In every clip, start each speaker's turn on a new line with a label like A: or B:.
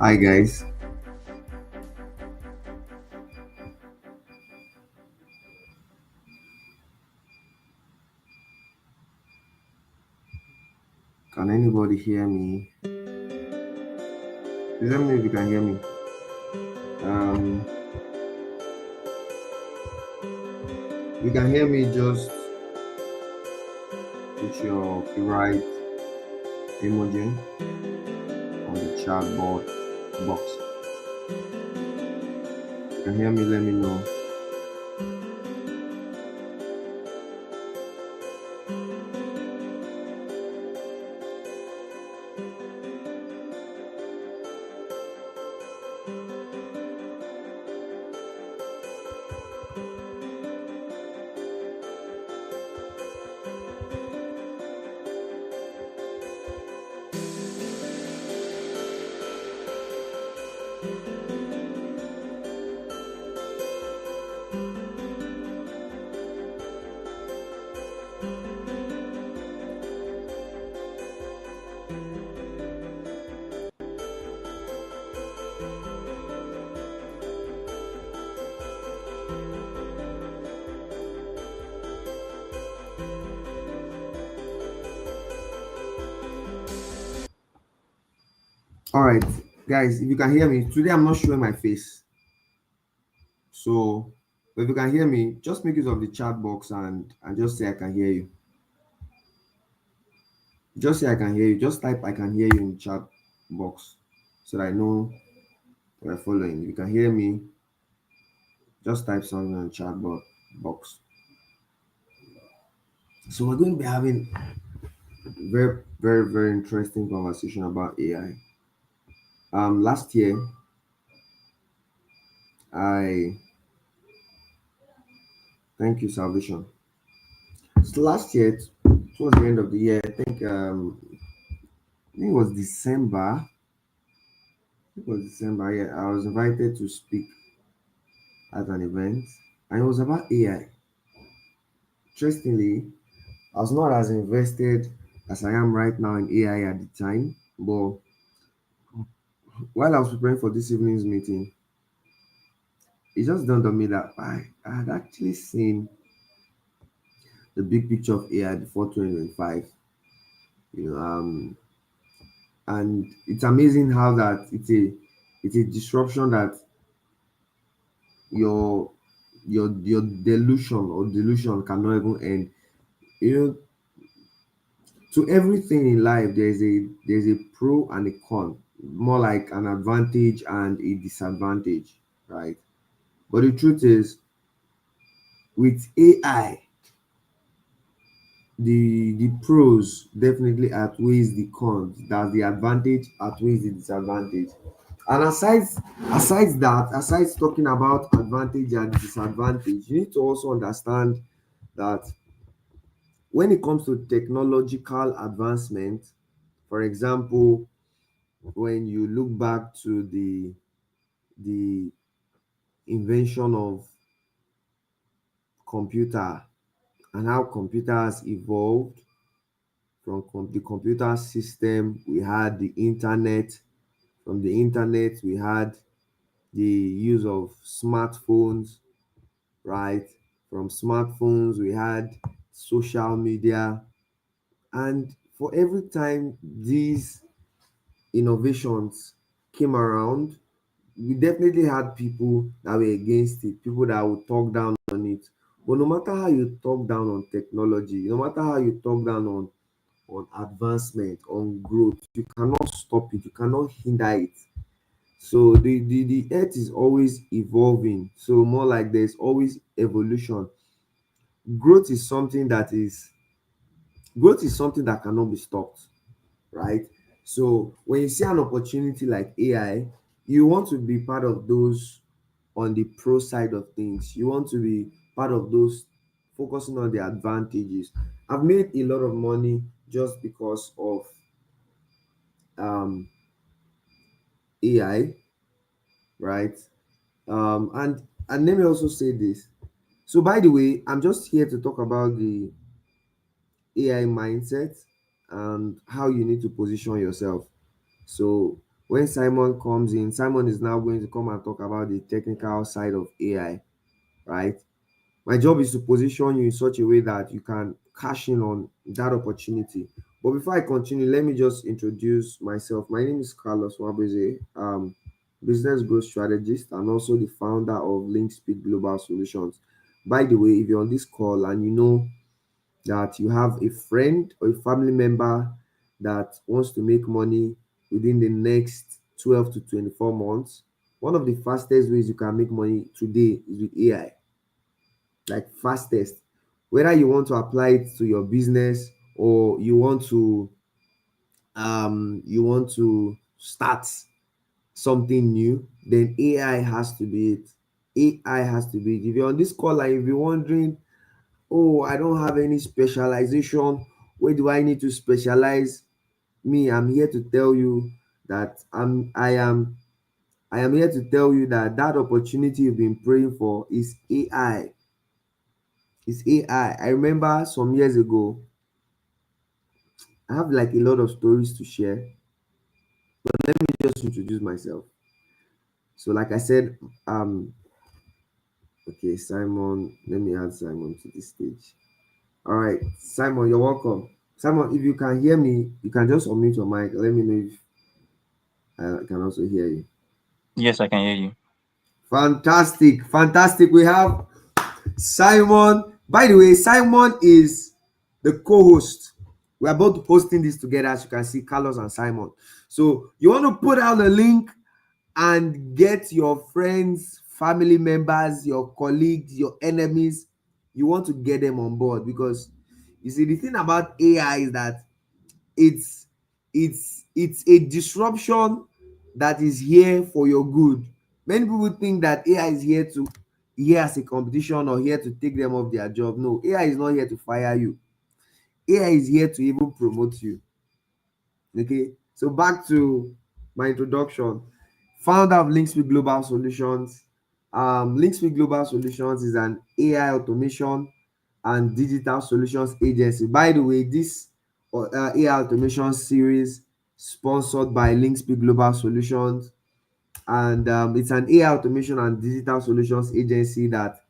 A: Hi guys, can anybody hear me? Please let me know if you can hear me. Um, if you can hear me, just put your favorite emoji on the chat box. If you can hear me, let me know. All right, guys, if you can hear me, today I'm not showing my face. So if you can hear me, just make use of the chat box and just say I can hear you. Just say I can hear you. Just type I can hear you in the chat box so that I know you're following. If you can hear me, just type something on the box. So we're going to be having very interesting conversation about AI. Last year, I thank you, Salvation. So last year, towards the end of the year, I think it was December. It was December. Yeah, I was invited to speak at an event, and it was about AI. Interestingly, I was not as invested as I am right now in AI at the time, but while I was preparing for this evening's meeting, it just dawned on me that I had actually seen the big picture of AI before 2025. You know, and it's amazing how that it's a disruption that your your delusion cannot even end. You know, to everything in life, there's a pro and a con, more like an advantage and a disadvantage, right? But the truth is, with AI, the pros definitely outweighs the cons, that the advantage outweighs the disadvantage. And aside talking about advantage and disadvantage, you need to also understand that when it comes to technological advancement, for example, when you look back to the invention of computer and how computers evolved from the computer system, we had the internet. From the internet, we had the use of smartphones, right? From smartphones, we had social media. And for every time these innovations came around, we definitely had people that were against it, people that would talk down on it. But no matter how you talk down on technology, no matter how you talk down on advancement, on growth, you cannot stop it, you cannot hinder it. So the earth is always evolving. So more like there's always evolution. Growth is something that is growth is something that cannot be stopped, right? So when you see an opportunity like AI, you want to be part of those on the pro side of things. You want to be part of those focusing on the advantages. I've made a lot of money just because of um, AI, right? And let me also say this. So by the way, I'm just here to talk about the AI mindset and how you need to position yourself. So When Simon comes in, Simon is now going to come and talk about the technical side of AI, right? My job is to position you in such a way that you can cash in on that opportunity. But before I continue, let me just introduce myself. My name is Carlos Wabeze, business growth strategist and also the founder of LinkSpeed Global Solutions. By the way, if you're on this call and you know that you have a friend or a family member that wants to make money within the next 12 to 24 months, one of the fastest ways you can make money today is with AI, like fastest. Whether you want to apply it to your business or you want to start something new, then AI has to be it. AI has to be it. If you're on this call and if you're wondering, oh, I don't have any specialization, where do I need to specialize? Me, I'm here to tell you that I am here to tell you that that opportunity you've been praying for is AI. It's AI. I remember some years ago, I have like a lot of stories to share. Let me just introduce myself. So, like I said, okay, Simon, let me add Simon to the stage. All right, Simon, you're welcome. Simon, if you can hear me, you can just unmute your mic. Let me know if I can also hear you.
B: Yes, I can hear you.
A: Fantastic, fantastic. We have Simon. By the way, Simon is the co-host. We are both hosting this together, as you can see, Carlos and Simon. So you want to put out the link and get your friends, family members, your colleagues, your enemies. You want to get them on board because you see the thing about AI is that it's it's a disruption that is here for your good. Many people think that AI is here as a competition or here to take them off their job. No, AI is not here to fire you. AI is here to even promote you. Okay, so back to my introduction. Founder of LinkSpeed Global Solutions. LinkSpeed Global Solutions is an AI automation and digital solutions agency. By the way, this AI automation series sponsored by LinkSpeed Global Solutions, and it's an AI automation and digital solutions agency that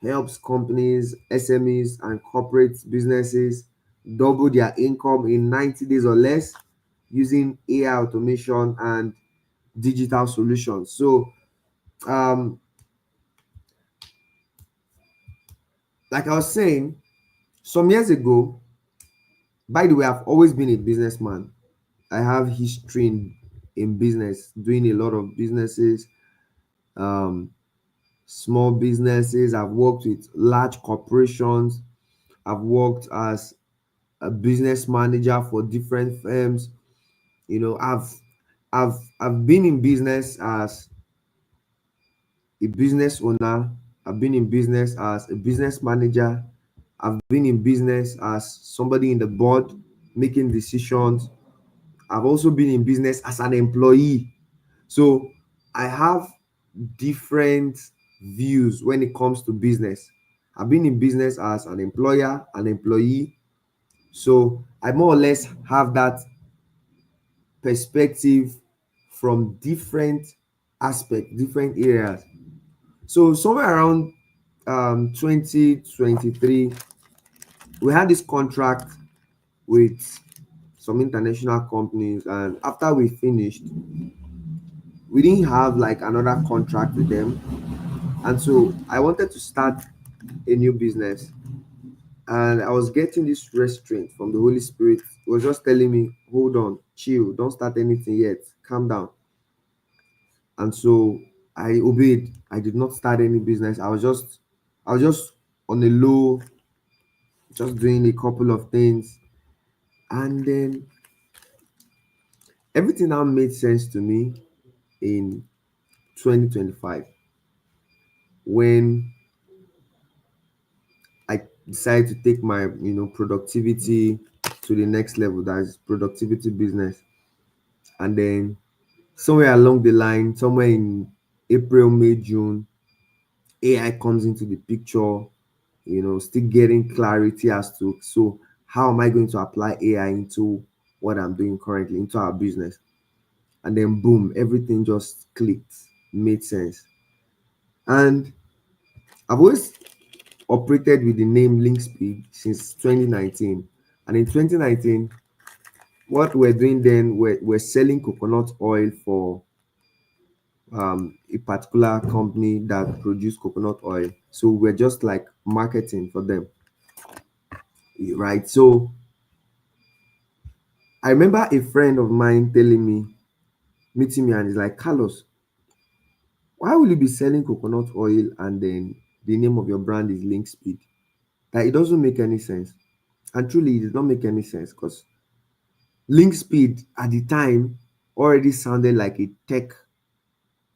A: helps companies, SMEs, and corporate businesses double their income in 90 days or less using AI automation and digital solutions. So, um, like I was saying, some years ago, by the way, I've always been a businessman. I have history in business, doing a lot of businesses, um, small businesses. I've worked with large corporations. I've worked as a business manager for different firms. You know, I've been in business as a business owner. I've been in business as a business manager. I've been in business as somebody in the board making decisions. I've also been in business as an employee. So I have different views when it comes to business. I've been in business as an employer, an employee. So I more or less have that perspective from different aspects, different areas. So somewhere around 2023, we had this contract with some international companies, and after we finished, we didn't have like another contract with them, and so I wanted to start a new business, and I was getting this restraint from the Holy Spirit. It was just telling me, hold on, chill, don't start anything yet, calm down. And so I obeyed. I did not start any business. I was just on a low, just doing a couple of things. And then everything now made sense to me in 2025 when I decided to take my productivity to the next level. That is productivity business. And then somewhere along the line, somewhere in April, May, June, AI comes into the picture, still getting clarity as to, so how am I going to apply AI into what I'm doing currently, into our business. and then boom, everything just clicked, made sense. And I've always operated with the name LinkSpeed since 2019. And in 2019, what we're doing then, we're selling coconut oil for a particular company that produce coconut oil. So we're just like marketing for them, right? So I remember a friend of mine meeting me, and he's like, Carlos, why will you be selling coconut oil and then the name of your brand is LinkSpeed? That it doesn't make any sense. And truly, it did not make any sense because LinkSpeed at the time already sounded like a tech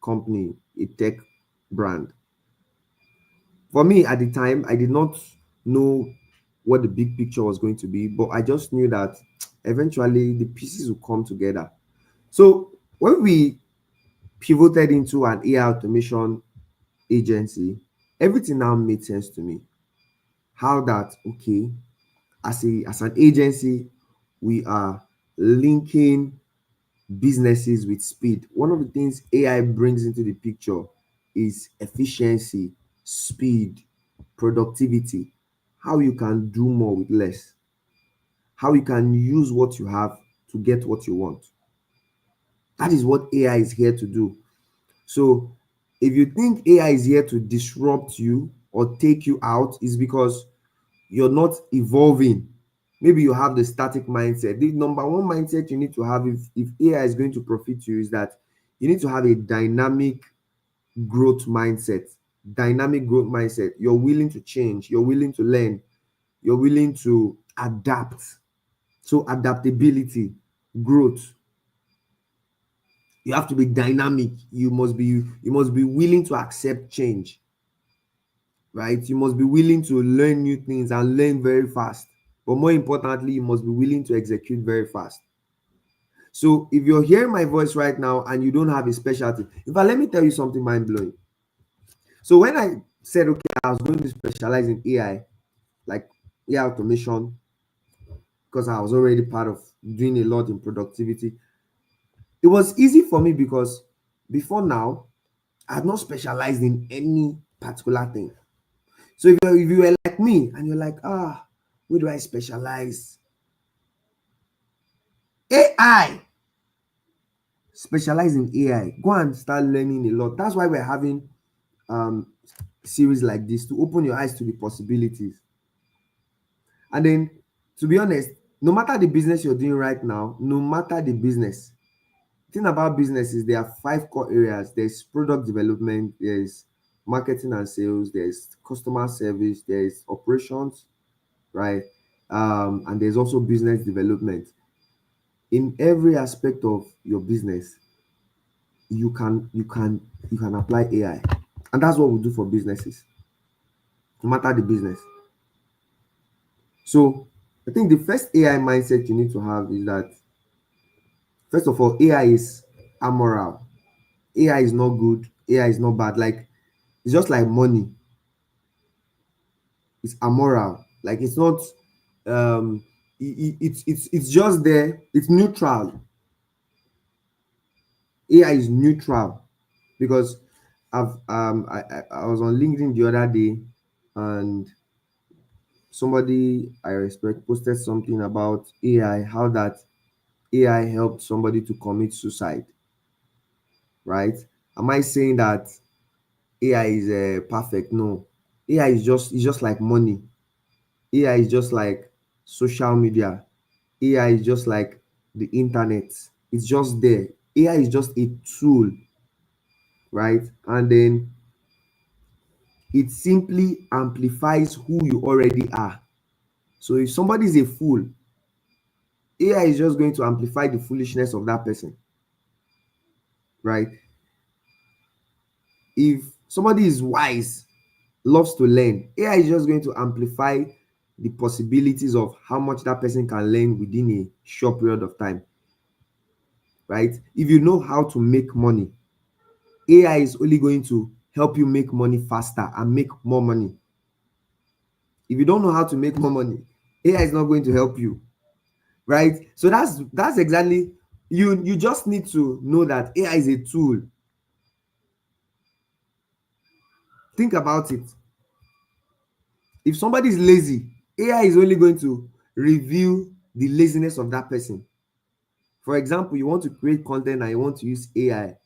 A: company, a tech brand. For me at the time, I did not know what the big picture was going to be, but I just knew that eventually the pieces will come together. So when we pivoted into an AI automation agency, everything now made sense to me. How that, okay, as an agency, we are linking businesses with speed. One of the things AI brings into the picture is efficiency, speed, productivity, how you can do more with less, how you can use what you have to get what you want. That is what AI is here to do. So if you think AI is here to disrupt you or take you out, is because you're not evolving. Maybe you have the static mindset. The number one mindset you need to have if AI is going to profit you is that you need to have a dynamic growth mindset. Dynamic growth mindset. You're willing to change, you're willing to learn, you're willing to adapt. So adaptability, growth. You have to be dynamic. You must be willing to accept change, right? You must be willing to learn new things and learn very fast. But more importantly, you must be willing to execute very fast. So if you're hearing my voice right now and you don't have a specialty, in fact, let me tell you something mind blowing. So when I said, okay, I was going to specialize in AI, like AI automation, because I was already part of doing a lot in productivity, it was easy for me because before now, I had not specialized in any particular thing. So if you were like me and you're like, where do I specialize? AI. Specialize in AI. Go and start learning a lot. That's why we're having um series like this to open your eyes to the possibilities. And then, to be honest, no matter the business you're doing right now, no matter the business, the thing about business is there are 5 core areas. There's product development, there's marketing and sales, there's customer service, there's operations, right? And there's also business development. In every aspect of your business, you can apply AI, and that's what we do for businesses, no matter the business. So I think the first AI mindset you need to have is that, first of all, AI is amoral. AI is not good. AI is not bad. Like, it's just like money. It's amoral. Like, it's not. It's just there. It's neutral. AI is neutral because I was on LinkedIn the other day, and somebody I respect posted something about AI, how that AI helped somebody to commit suicide, right? Am I saying that AI is perfect? No. AI is just like money. AI is just like social media. AI is just like the internet. It's just there. AI is just a tool, right? And then it simply amplifies who you already are. So if somebody is a fool, AI is just going to amplify the foolishness of that person, right? If somebody is wise, loves to learn, AI is just going to amplify the possibilities of how much that person can learn within a short period of time, right? If you know how to make money, AI is only going to help you make money faster and make more money. If you don't know how to make more money, AI is not going to help you, right? So that's exactly You just need to know that AI is a tool. Think about it. If somebody is lazy, AI is only going to reveal the laziness of that person. For example, you want to create content and you want to use AI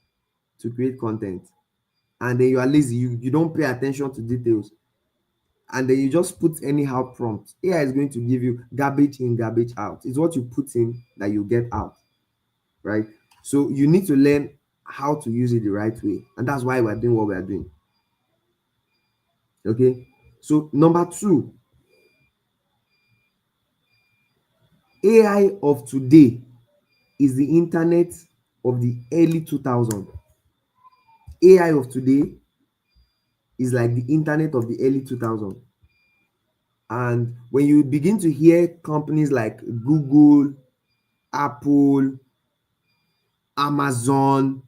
A: to create content, and then you are lazy, you don't pay attention to details, and then you just put anyhow prompt. AI is going to give you garbage in, garbage out. It's what you put in that you get out, right? So you need to learn how to use it the right way, and that's why we're doing what we are doing. Okay, so number two, AI of today is the internet of the early 2000s. AI of today is like the internet of the early 2000s. And when you begin to hear companies like Google, Apple, Amazon,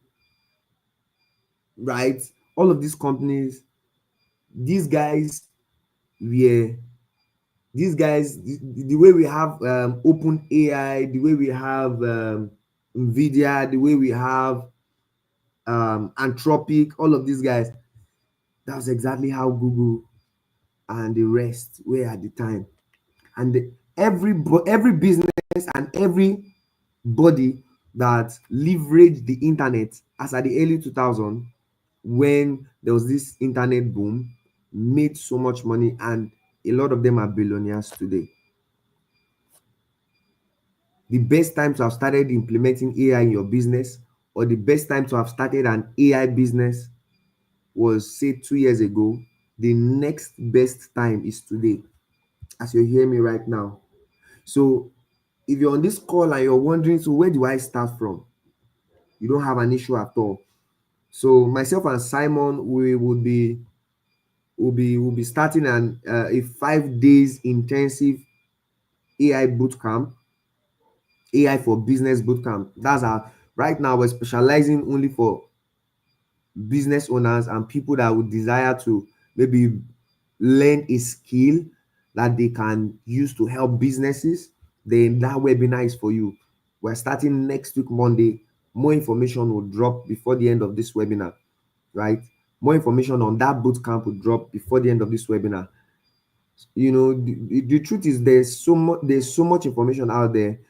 A: right? All of these companies, these guys were the way we have Open AI, the way we have Nvidia, the way we have Anthropic, all of these guys, that's exactly how Google and the rest were at the time. And every business and everybody that leveraged the internet as at the early 2000s, when there was this internet boom, made so much money, and a lot of them are billionaires today. The best time to have started implementing AI in your business, or the best time to have started an AI business, was say 2 years ago. The next best time is today, as you hear me right now. So if you're on this call and you're wondering, so where do I start from? You don't have an issue at all. So myself and Simon, we would be will be starting a 5 days intensive AI bootcamp, AI for business bootcamp. That's our right now. We're specializing only for business owners and people that would desire to maybe learn a skill that they can use to help businesses. Then that webinar is for you. We're starting next week, Monday. More information will drop before the end of this webinar, right? More information on that bootcamp will drop before the end of this webinar. You know, the truth is there's so much information out there.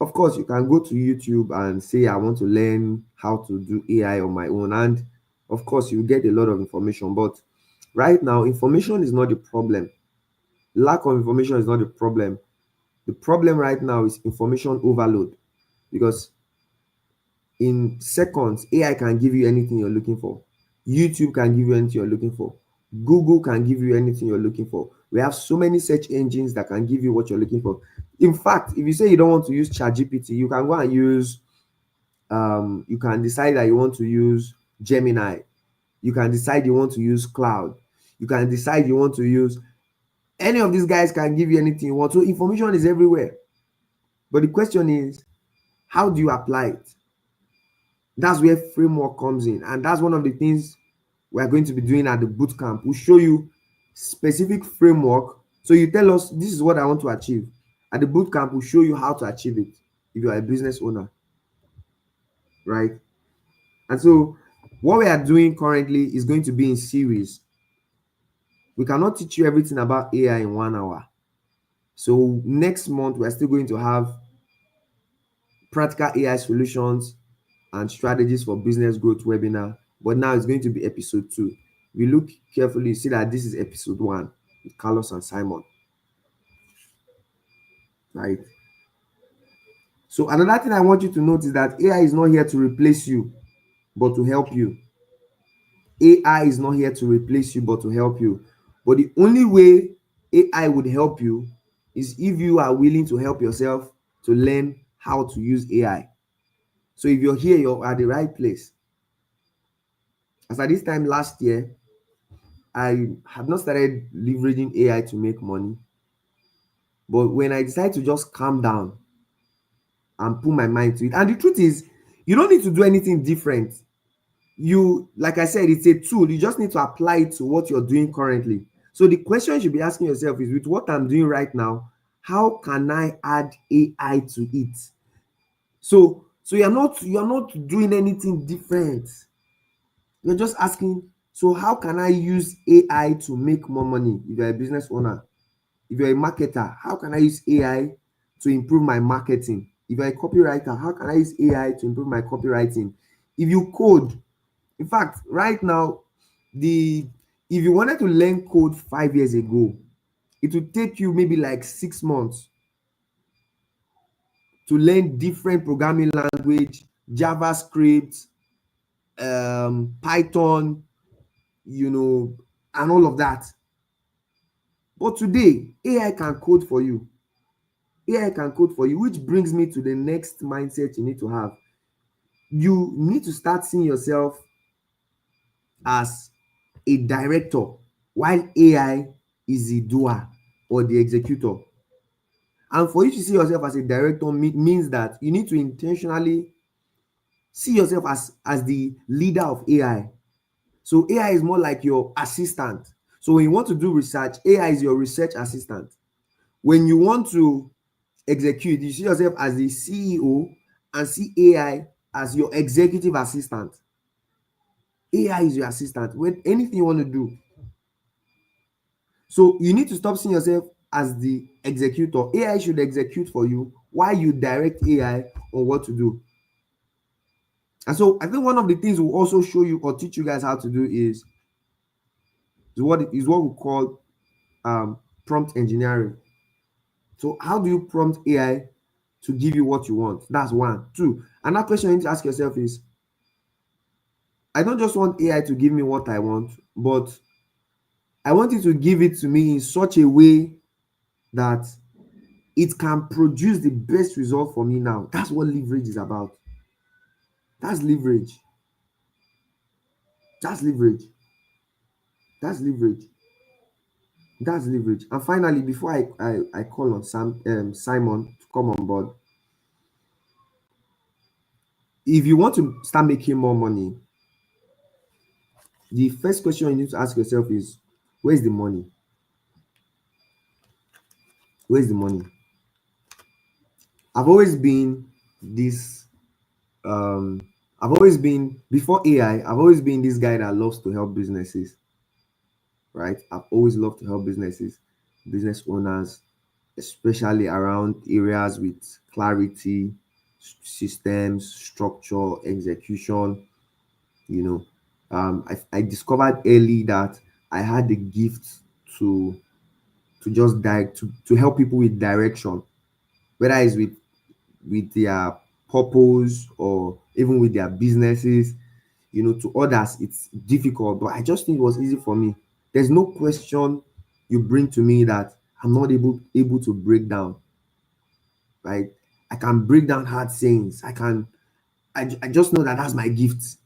A: Of course, you can go to YouTube and say, I want to learn how to do AI on my own. And of course, you get a lot of information. But right now, information is not the problem. Lack of information is not the problem. The problem right now is information overload. Because in seconds, AI can give you anything you're looking for. YouTube can give you anything you're looking for. Google can give you anything you're looking for. We have so many search engines that can give you what you're looking for. In fact, if you say you don't want to use ChatGPT, you can go and use you can decide that you want to use Gemini. You can decide you want to use Cloud. You can decide you want to use any of these guys can give you anything you want. So information is everywhere. But the question is, how do you apply it? That's where framework comes in. And that's one of the things we're going to be doing at the bootcamp. We'll show you specific framework. So you tell us, this is what I want to achieve. At the bootcamp, we'll show you how to achieve it if you are a business owner, right? And so what we are doing currently is going to be in series. We cannot teach you everything about AI in 1 hour. So next month, we're still going to have practical AI solutions and strategies for business growth webinar. But now it's going to be episode 2. We look carefully, see that this is episode 1 with Carlos and Simon, right? So another thing I want you to note is that AI is not here to replace you, but to help you. AI is not here to replace you, but to help you. But the only way AI would help you is if you are willing to help yourself to learn how to use AI. So if you're here, you're at the right place. As at this time last year, I have not started leveraging AI to make money. But when I decide to just calm down and put my mind to it, and the truth is, you don't need to do anything different. You, like I said, it's a tool. You just need to apply it to what you're doing currently. So the question you should be asking yourself is, with what I'm doing right now, how can I add AI to it? So So you're not doing anything different. You're just asking, so how can I use AI to make more money? If you're a business owner, if you're a marketer, how can I use AI to improve my marketing? If you're a copywriter, how can I use AI to improve my copywriting? If you code, in fact, right now, the if you wanted to learn code 5 years ago, it would take you maybe like 6 months to learn different programming language, JavaScript, Python, and all of that. But today, AI can code for you. AI can code for you, which brings me to the next mindset you need to have. You need to start seeing yourself as a director, while AI is the doer or the executor. And for you to see yourself as a director means that you need to intentionally see yourself as the leader of AI. So AI is more like your assistant. So when you want to do research, AI is your research assistant. When you want to execute, you see yourself as the CEO and see AI as your executive assistant. AI is your assistant when anything you want to do. So you need to stop seeing yourself as the executor. AI should execute for you while you direct AI on what to do. And so I think one of the things we'll also show you or teach you guys how to do is what we call prompt engineering. So how do you prompt AI to give you what you want? That's one. Two, another question you need to ask yourself is, I don't just want AI to give me what I want, but I want it to give it to me in such a way that it can produce the best result for me now. That's what leverage is about. That's leverage. That's leverage. That's leverage. That's leverage. And finally, before I call on Simon to come on board, if you want to start making more money, the first question you need to ask yourself is, where's the money? Where's the money? I've always been this I've always been, before AI, I've always been this guy that loves to help businesses, right? I've always loved to help businesses, business owners, especially around areas with clarity, systems, structure, execution. I discovered early that I had the gift to just to help people with direction, whether it's with their purpose or even with their businesses. To others it's difficult, but I just think it was easy for me. There's no question you bring to me that I'm not able to break down, right? I can break down hard sayings. I just know that that's my gift.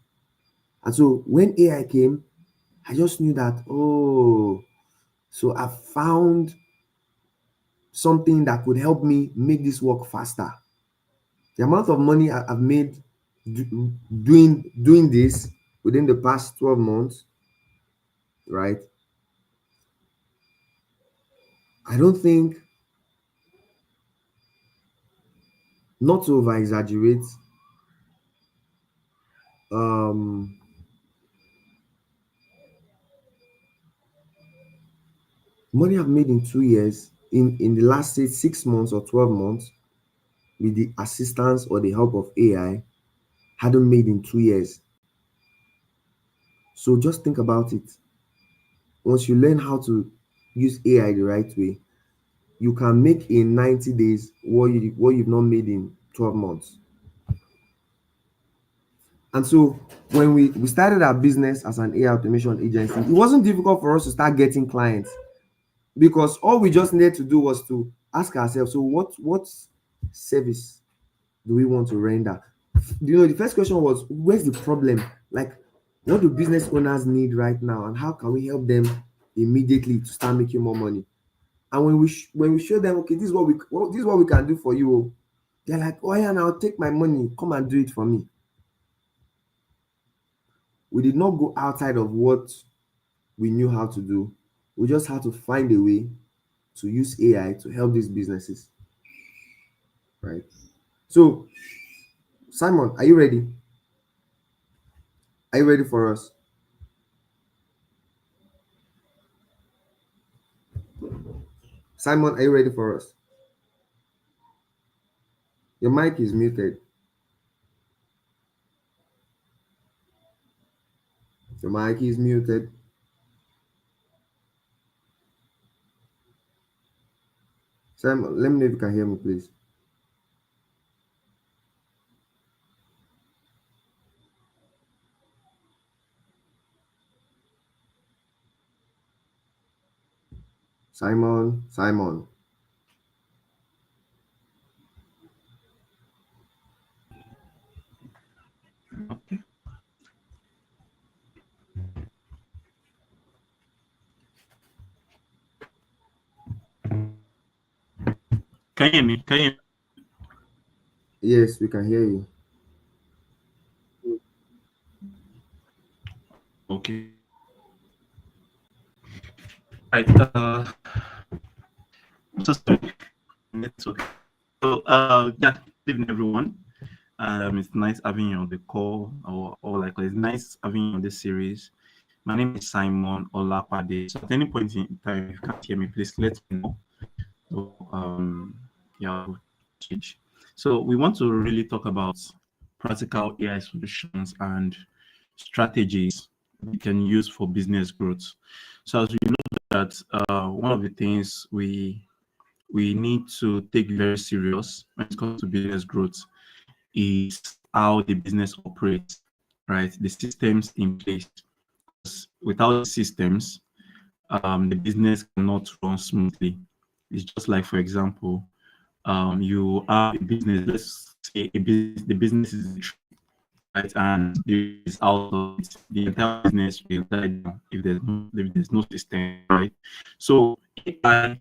A: And so when AI came, I just knew that, oh, so I found something that could help me make this work faster. The amount of money I've made doing this within the past 12 months, right? I don't think, not to over exaggerate, money I've made in 2 years, in the last, say, 6 months or 12 months, with the assistance or the help of AI, hadn't made in 2 years. So just think about it. Once you learn how to use AI the right way, you can make in 90 days what you've not made in 12 months. And so when we started our business as an AI automation agency, it wasn't difficult for us to start getting clients, because all we just needed to do was to ask ourselves, so what service do we want to render? The first question was, where's the problem? Like, what do business owners need right now, and how can we help them immediately to start making more money? And when we show them, okay, this is what we can do for you, they're like, oh yeah, now take my money, come and do it for me. We did not go outside of what we knew how to do. We just had to find a way to use AI to help these businesses, right? So Simon, are you ready? Are you ready for us? Simon, are you ready for us? Your mic is muted. Your mic is muted. Simon, let me know if you can hear me, please. Simon, Simon.
C: Okay. Can you hear me? Can you hear me?
A: Yes, we can hear you.
C: Okay. Right. So sorry. Network. So yeah, good evening everyone. It's nice having you on the call, or like it's nice having you on this series. My name is Simon Olapade. So at any point in time, if you can't hear me, please let me know. So yeah, we'll change. So we want to really talk about practical AI solutions and strategies we can use for business growth. So as we know that one of the things we need to take very serious when it comes to business growth is how the business operates, right? The systems in place. Without the systems, the business cannot run smoothly. It's just like, for example, you have a business. Let's say the business is right, and is out of it. The entire business will die down if there's no system, right? So AI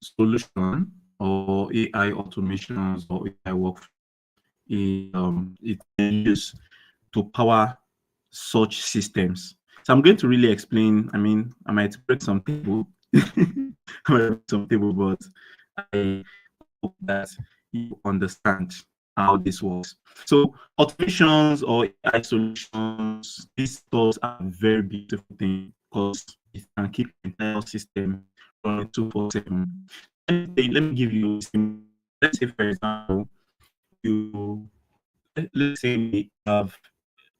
C: solution or AI automations or AI workflow it can use to power such systems. So I'm going to really explain. I mean, I might break some table, but I hope that you understand how this works. So automations or AI solutions, these tools are very beautiful thing because it can keep the entire system running 24/7. Let me give you, let's say for example, let's say we have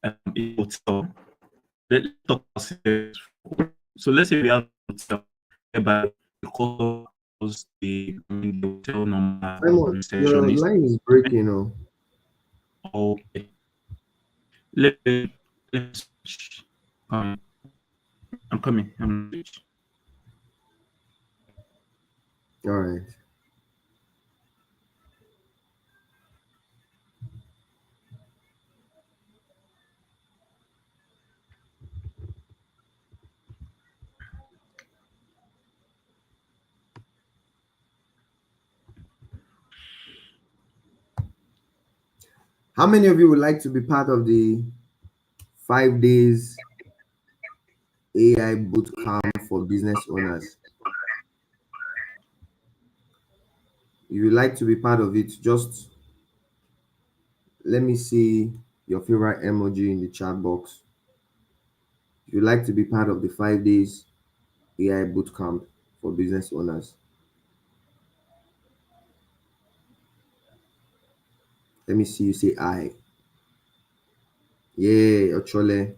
C: a hotel. Let's talk about systems. So let's say we have a hotel whereby the customer calls the hotel number or the
A: Simon, your
C: receptionist.
A: line is breaking. Oh,
C: Okay. Let's switch. I'm coming.
A: all right. How many of you would like to be part of the 5 days AI boot camp for business owners? If you like to be part of it, just let me see your favorite emoji in the chat box. If you like to be part of the 5 days AI boot camp for business owners, let me see you say I. Yeah, Ochole.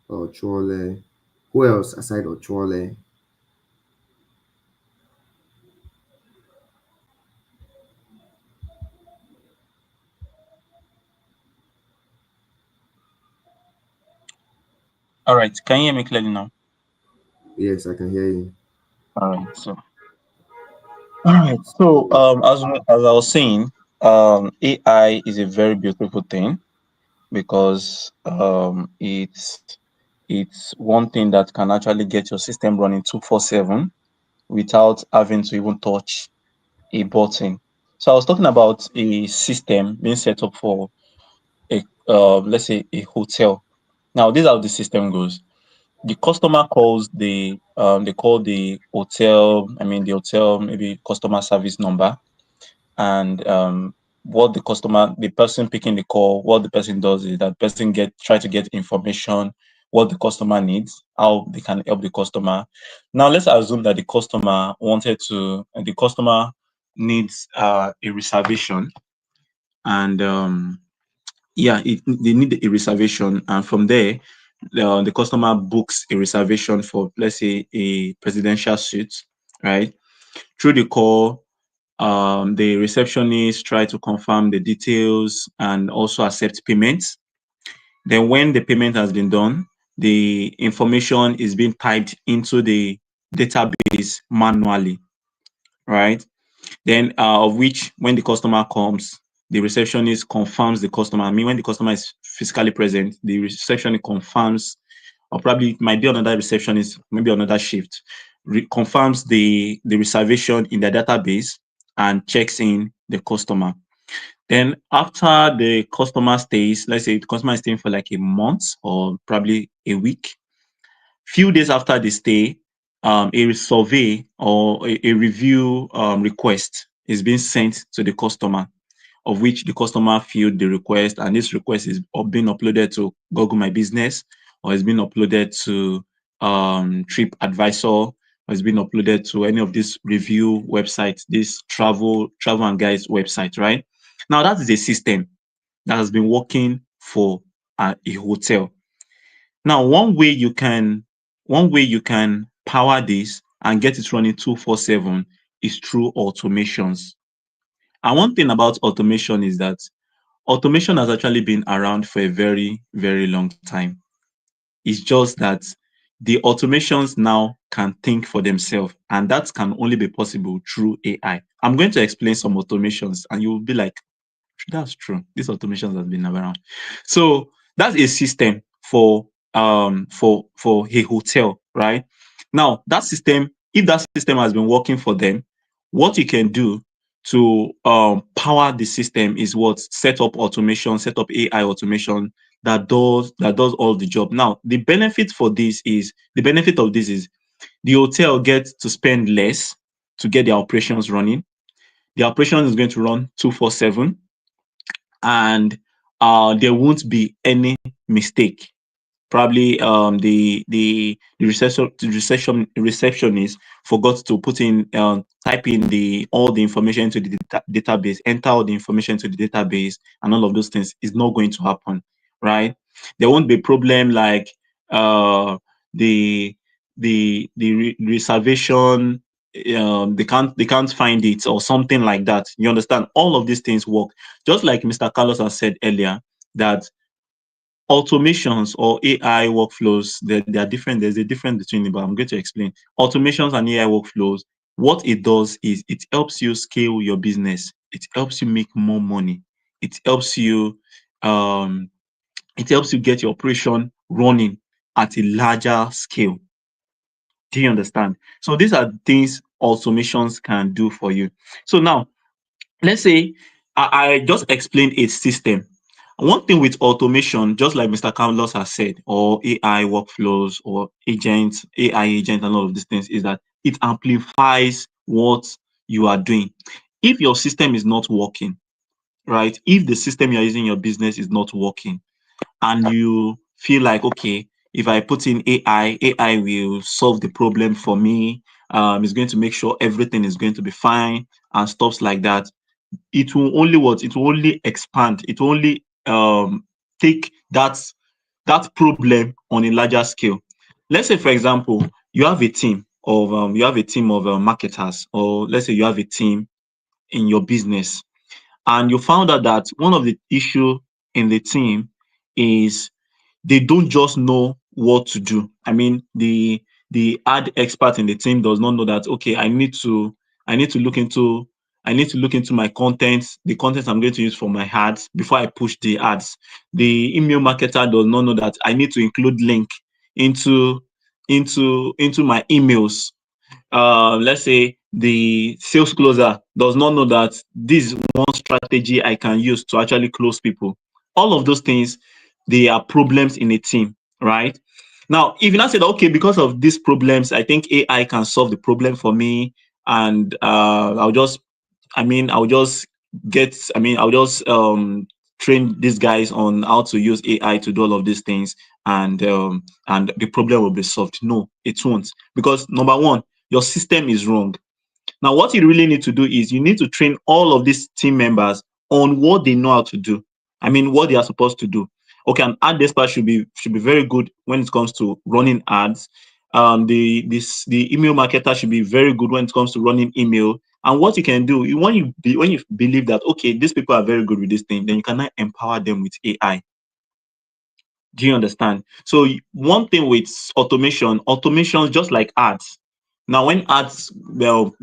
A: Ochole. Who else aside Ochole?
B: All right. Can you hear me clearly now?
A: Yes, I can hear you.
B: All right. So, as I was saying, AI is a very beautiful thing because it's one thing that can actually get your system running 24/7 without having to even touch a button. So I was talking about a system being set up for a let's say a hotel. Now, this is how the system goes. The customer calls they call the hotel, I mean the hotel maybe customer service number, and what the person picking the call, what the person does is that person try to get information, what the customer needs, how they can help the customer. Now let's assume that the customer needs a reservation, and they need a reservation, and from there the customer books a reservation for, let's say, a presidential suite, right? Through the call, the receptionist try to confirm the details and also accept payments. Then when the payment has been done, the information is being typed into the database manually, right? Then of which, when the customer comes, the receptionist confirms the customer. I mean, when the customer is physically present, the receptionist confirms, or probably it might be another receptionist, maybe another shift, confirms the reservation in the database and checks in the customer. Then after the customer stays, let's say the customer is staying for like a month or probably a week, few days after the stay, a survey or a review request is being sent to the customer, of which the customer filled the request, and this request is being uploaded to Google My Business, or it's been uploaded to TripAdvisor, or it's been uploaded to any of these review websites, this travel and guides website, right? Now that is a system that has been working for a hotel. Now, one way you can power this and get it running 24/7 is through automations. And one thing about automation is that automation has actually been around for a very, very long time. It's just that the automations now can think for themselves, and that can only be possible through AI. I'm going to explain some automations, and you will be like, that's true. These automations have been around. So that's a system for a hotel, right? Now that system, if that system has been working for them, what you can do to power the system is what? Set up automation, set up AI automation that does all the job. Now the benefit of this is the hotel gets to spend less to get their operations running. The operation is going to run 24/7, and there won't be any mistake. Probably the receptionist forgot to put in type in all the information into the database, enter all the information to the database, and all of those things is not going to happen, right? There won't be a problem like the reservation, they can't find it or something like that. You understand? All of these things work. Just like Mr. Carlos has said earlier, that automations or AI workflows, they are different. There's a difference between them, but I'm going to explain. Automations and AI workflows, what it does is it helps you scale your business. It helps you make more money. It helps you get your operation running at a larger scale. Do you understand? So these are things automations can do for you. So now, let's say I just explained a system. One thing with automation, just like Mr. Carlos has said, or AI workflows or agents, AI agent, and all of these things, is that it amplifies what you are doing. If your system is not working, right? If the system you're using in your business is not working, and you feel like, okay, if I put in AI will solve the problem for me. It's going to make sure everything is going to be fine and stuff like that. It will only It will only expand. It will only take that problem on a larger scale. Let's say, for example, you have a team of marketers, or let's say you have a team in your business, and you found out that one of the issue in the team is they don't just know what to do. I mean, the ad expert in the team does not know that, okay, I need to look into my content, the content I'm going to use for my ads before I push the ads. The email marketer does not know that I need to include link into my emails. Let's say the sales closer does not know that this is one strategy I can use to actually close people. All of those things, they are problems in a team, right? Now, if you now say that, okay, because of these problems, I think AI can solve the problem for me, and I'll just I'll just train these guys on how to use AI to do all of these things, and the problem will be solved. No, it won't, because number one, your system is wrong. Now, what you really need to do is you need to train all of these team members on what they know how to do. What they are supposed to do. Okay, an ad expert should be very good when it comes to running ads. The email marketer should be very good when it comes to running email. And what you can do, when you believe that, okay, these people are very good with this thing, then you can now empower them with AI. Do you understand? So one thing with automation is just like ads. Now, when ads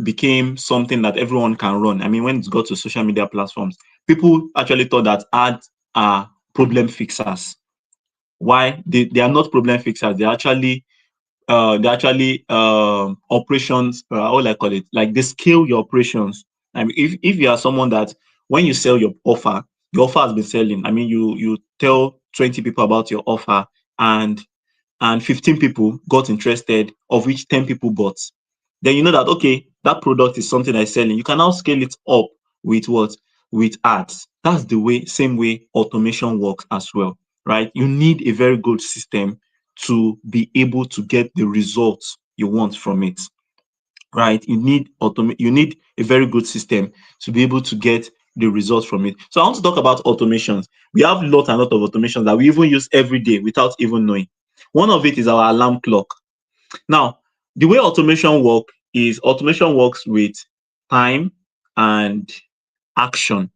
B: became something that everyone can run, when it got to social media platforms, people actually thought that ads are problem fixers. Why? They are not problem fixers. They're actually operations. How will I call it? Like, they scale your operations. If you are someone that when you sell your offer has been selling. You tell 20 people about your offer, and 15 people got interested, of which 10 people bought. Then you know that, okay, that product is something that's selling. You can now scale it up with what? With ads. That's the same way automation works as well, right? You need a very good system to be able to get the results you want from it, right? You need a very good system to be able to get the results from it. So I want to talk about automations. We have a lot of automations that we even use every day without even knowing. One of it is our alarm clock. Now, the way automation works with time and action.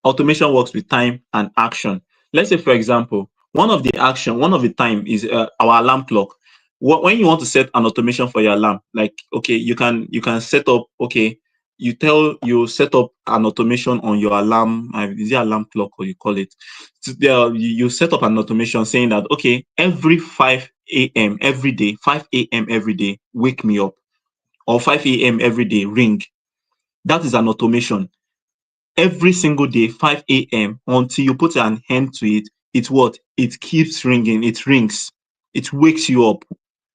B: Automation works with time and action. Let's say, for example, one of the time is our alarm clock. When you want to set an automation for your alarm, like, okay, you can set up, okay, you set up an automation on your alarm. Is it alarm clock, or you call it? You set up an automation saying that, okay, every 5 a.m. every day, 5 a.m. every day, wake me up, or 5 a.m. every day, ring. That is an automation. Every single day, 5 a.m. until you put an end to it. It keeps ringing. It rings. It wakes you up.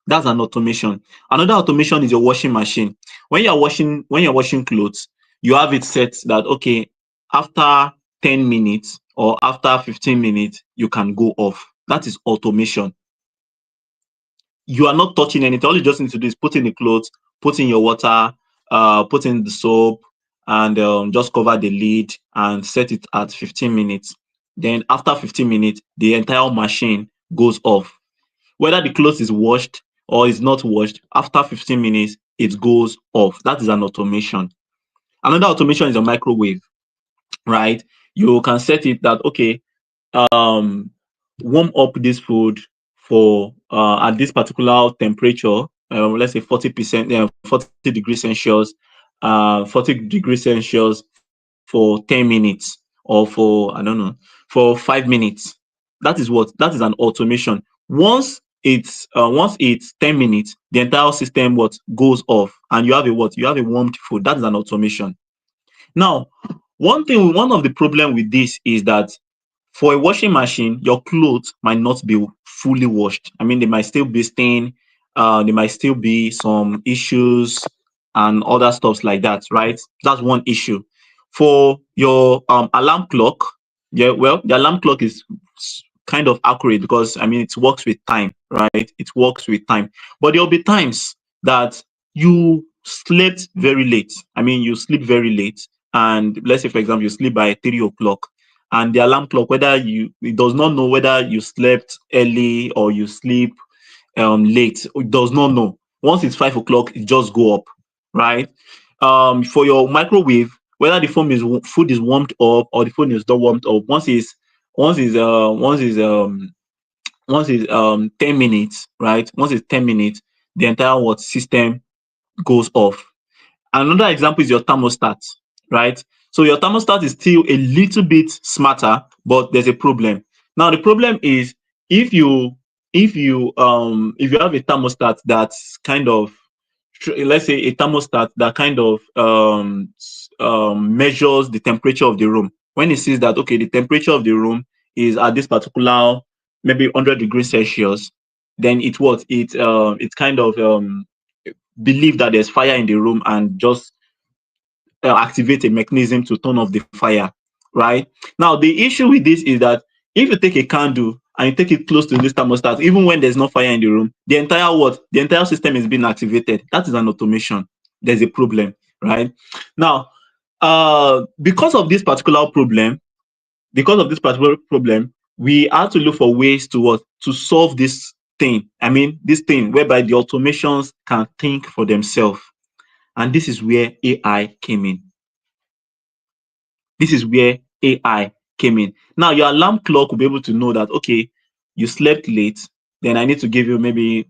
B: That's an automation. Another automation is your washing machine. When you're washing clothes, you have it set that, okay, after 10 minutes or after 15 minutes, you can go off. That is automation. You are not touching anything. All you just need to do is put in the clothes, put in your water, put in the soap, and just cover the lid and set it at 15 minutes. Then after 15 minutes, the entire machine goes off. Whether the clothes is washed or is not washed, after 15 minutes, it goes off. That is an automation. Another automation is a microwave, right? You can set it that, okay, warm up this food for at this particular temperature, let's say 40 degrees Celsius, 40 degrees Celsius for 10 minutes, or for, I don't know, for 5 minutes. That is an automation. Once it's 10 minutes, the entire system goes off, and you have a warmed food. That is an automation. Now, one of the problem with this is that for a washing machine, your clothes might not be fully washed. They might still be stained. There might still be some issues and other stuffs like that, right? That's one issue. For your alarm clock, the alarm clock is kind of accurate because it works with time, right? It works with time. But there'll be times that you slept very late. You sleep very late, and let's say, for example, you sleep by 3 o'clock, and the alarm clock, it does not know whether you slept early or you sleep late. It does not know. Once it's 5 o'clock, it just go up, right? For your microwave, whether the food is warmed up or the food is not warmed up, once it's 10 minutes, right? Once it's 10 minutes, the entire system goes off. Another example is your thermostat, right? So your thermostat is still a little bit smarter, but there's a problem. Now, the problem is, if you have a thermostat that's kind of, let's say, a thermostat that kind of measures the temperature of the room. When it sees that, okay, the temperature of the room is at this particular, maybe 100 degrees Celsius, then it kind of believe that there's fire in the room, and just activate a mechanism to turn off the fire, right? Now, the issue with this is that if you take a candle and you take it close to this thermostat, even when there's no fire in the room, the entire system is being activated. That is an automation. There's a problem, right? Now, because of this particular problem, we had to look for ways to solve this thing. I mean, this thing whereby the automations can think for themselves. And this is where AI came in. This is where AI came in. Now, your alarm clock will be able to know that, okay, you slept late, then I need to give you maybe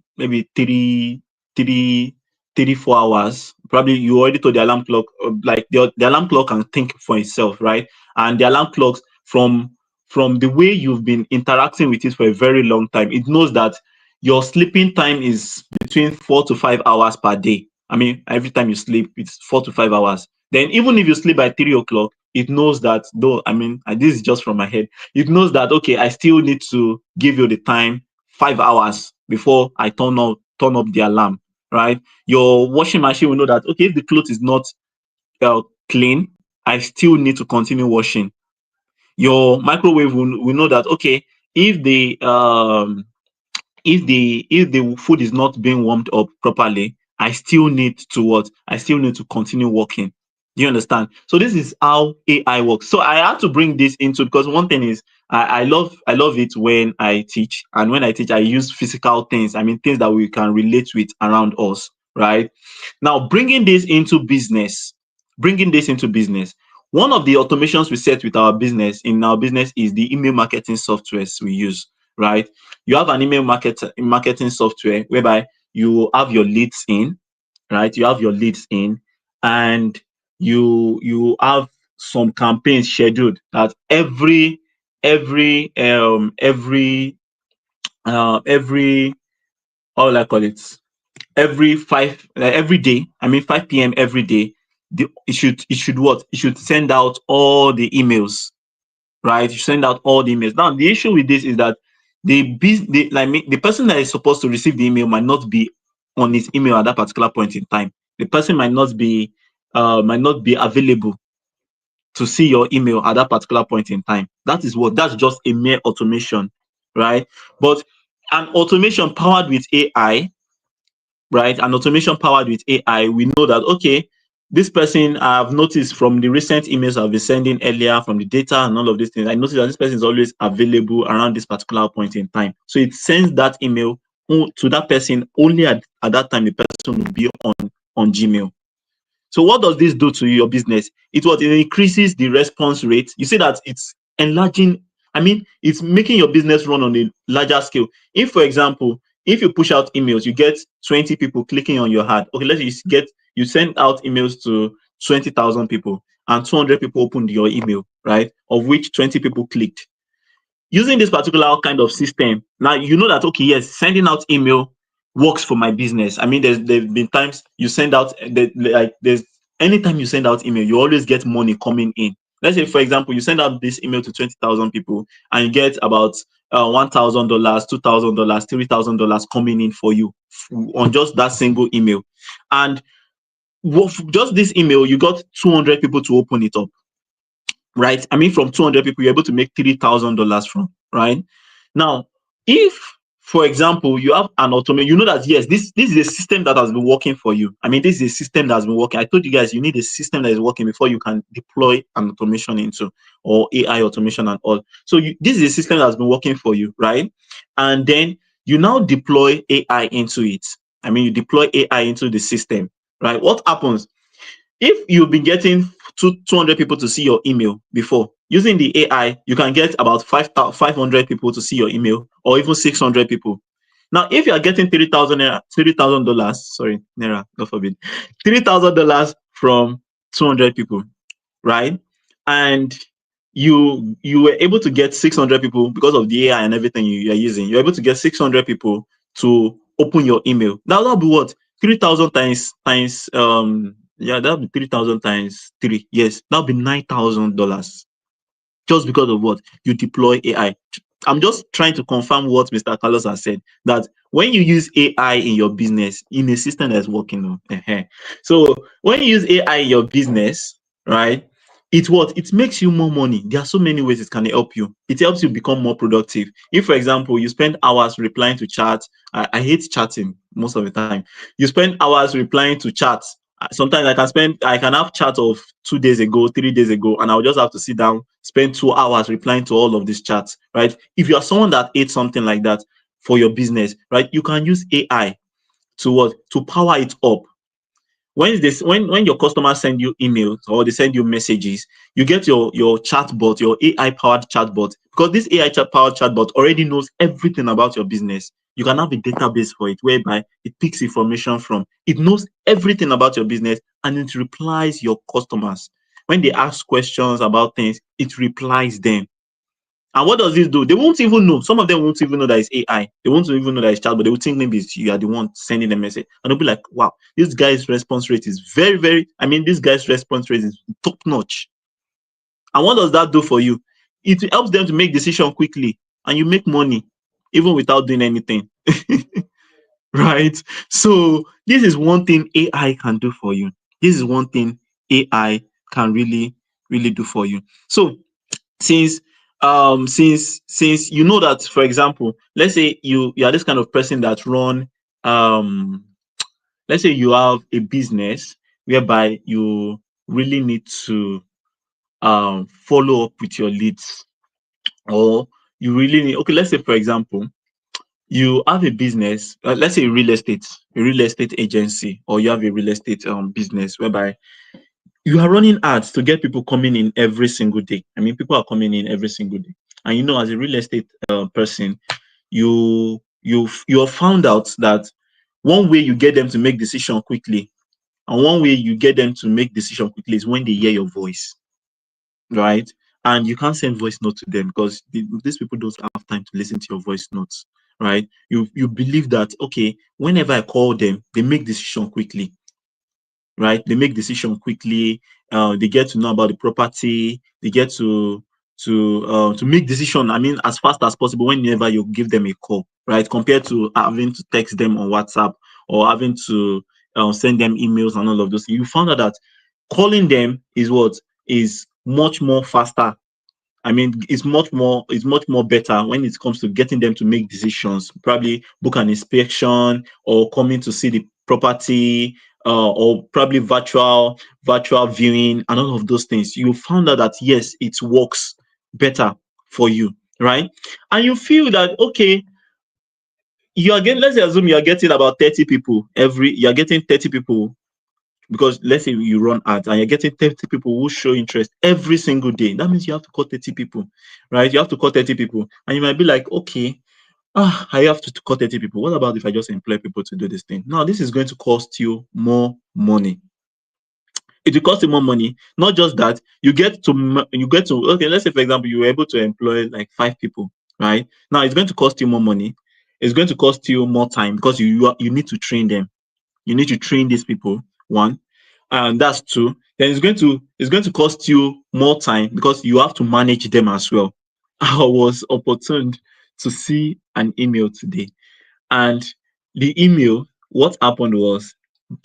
B: 4 hours. Probably you already told the alarm clock, like the alarm clock can think for itself, right? And the alarm clocks, from the way you've been interacting with it for a very long time, it knows that your sleeping time is between 4 to 5 hours per day. I mean, every time you sleep, it's 4 to 5 hours. Then even if you sleep by 3 o'clock, it knows that, though, I mean, this is just from my head, it knows that, okay, I still need to give you the time 5 hours before I turn up the alarm, right? Your washing machine will know that, okay, if the clothes is not clean, I still need to continue washing. Your microwave will know that, okay, if the food is not being warmed up properly, I still need to continue working. Do you understand? So this is how AI works. So I had to bring this into, because one thing is, I love it when I teach, and when I teach, I use physical things. I mean, things that we can relate with around us, right? Now, bringing this into business. One of the automations we set with our business is the email marketing softwares we use, right? You have an email marketing software whereby you have your leads in, right? You have your leads in, and you have some campaigns scheduled that every how will I call it? Every day, I mean 5 p.m. every day, it should send out all the emails, right? You send out all the emails. Now, the issue with this is that the person that is supposed to receive the email might not be on his email at that particular point in time. The person might not be available to see your email at that particular point in time. That's just a mere automation, right? But an automation powered with AI, right? An automation powered with AI, we know that, okay, this person, I've noticed from the recent emails I've been sending earlier, from the data and all of these things, I noticed that this person is always available around this particular point in time. So it sends that email to that person only at that time the person will be on Gmail. So what does this do to your business? It increases the response rate. You see that it's enlarging. I mean, it's making your business run on a larger scale. If, for example, if you push out emails, you get 20 people clicking on your ad. Okay, you send out emails to 20,000 people, and 200 people opened your email, right? Of which 20 people clicked. Using this particular kind of system, now you know that, okay, yes, sending out email works for my business. I mean, there's been times you send out, anytime you send out email, you always get money coming in. Let's say, for example, you send out this email to 20,000 people and you get about $1,000, $2,000, $3,000 coming in for you on just that single email. And just this email, you got 200 people to open it up, right? I mean, from 200 people, you're able to make $3,000 from, right? Now, if, for example, you have an automation, you know that, yes, this is a system that has been working for you. I mean, this is a system that has been working. I told you guys, you need a system that is working before you can deploy an automation into, or AI automation and all. So this is a system that has been working for you, right? And then you now deploy AI into it. I mean, you deploy AI into the system, right? What happens? If you've been getting 200 people to see your email before, using the AI, you can get about 500 people to see your email, or even 600 people. Now, if you are getting $3,000, sorry, naira, God forbid, $3,000 from 200 people, right? And you were able to get 600 people because of the AI and everything you are using. You're able to get 600 people to open your email. Now that'll be what? 3,000 times that'll be 3,000 times 3. Yes, that'll be $9,000. Just because of what? You deploy AI. I'm just trying to confirm what Mr. Carlos has said, that when you use AI in your business, in a system that's working, so when you use AI in your business,
C: right? It makes you more money. There are so many ways it can help you. It helps you become more productive. If, for example, you spend hours replying to chats, I hate chatting most of the time. You spend hours replying to chats. Sometimes I can have chat of 2 days ago, 3 days ago, and I'll just have to sit down, spend 2 hours replying to all of these chats, right? If you are someone that hates something like that for your business, right, you can use AI to what? To power it up. When your customers send you emails or they send you messages, you get your chatbot, your AI powered chatbot, because this AI powered chatbot already knows everything about your business. You can have a database for it whereby it picks information from. It knows everything about your business and it replies your customers. When they ask questions about things, it replies them. And what does this do? They won't even know. Some of them won't even know that it's AI. They won't even know that it's chat, but they will think maybe it's you are the one sending the message. And they'll be like, wow, this guy's response rate is very, very, this guy's response rate is top notch. And what does that do for you? It helps them to make decision quickly and you make money even without doing anything. Right? So this is one thing AI can do for you. This is one thing AI can really, really do for you. So since you know that, for example, let's say you are this kind of person that run let's say you have a business whereby you really need to follow up with your leads, or you really need, okay, let's say for example you have a business, let's say a real estate agency, or you have a real estate business whereby you are running ads to get people coming in every single day. People are coming in every single day. And as a real estate person, you have found out that one way you get them to make decision quickly, and one way you get them to make decision quickly is when they hear your voice, right? And you can't send voice note to them because these people don't have time to listen to your voice notes, right? You believe that, okay, whenever I call them, they make decision quickly, right? They make decision quickly. They get to know about the property. They get to make decision. As fast as possible. Whenever you give them a call, right? Compared to having to text them on WhatsApp or having to send them emails and all of those. You found out that calling them is much more faster. It's much more better when it comes to getting them to make decisions, probably book an inspection or coming to see the property, or probably virtual viewing and all of those things. You found out that yes, it works better for you, right? And you feel that, okay, let's assume you are getting about 30 people you're getting 30 people, because let's say you run ads and you're getting 30 people who show interest every single day. That means you have to call 30 people, right? You have to call 30 people. And you might be like, okay, I have to call 30 people. What about if I just employ people to do this thing? Now, this is going to cost you more money. It will cost you more money. Not just that, okay, let's say, for example, you were able to employ like 5 people, right? Now, it's going to cost you more money. It's going to cost you more time because you need to train them. You need to train these people, one, and that's two. Then it's going to cost you more time because you have to manage them as well. I was opportuned to see an email today, and the email, what happened was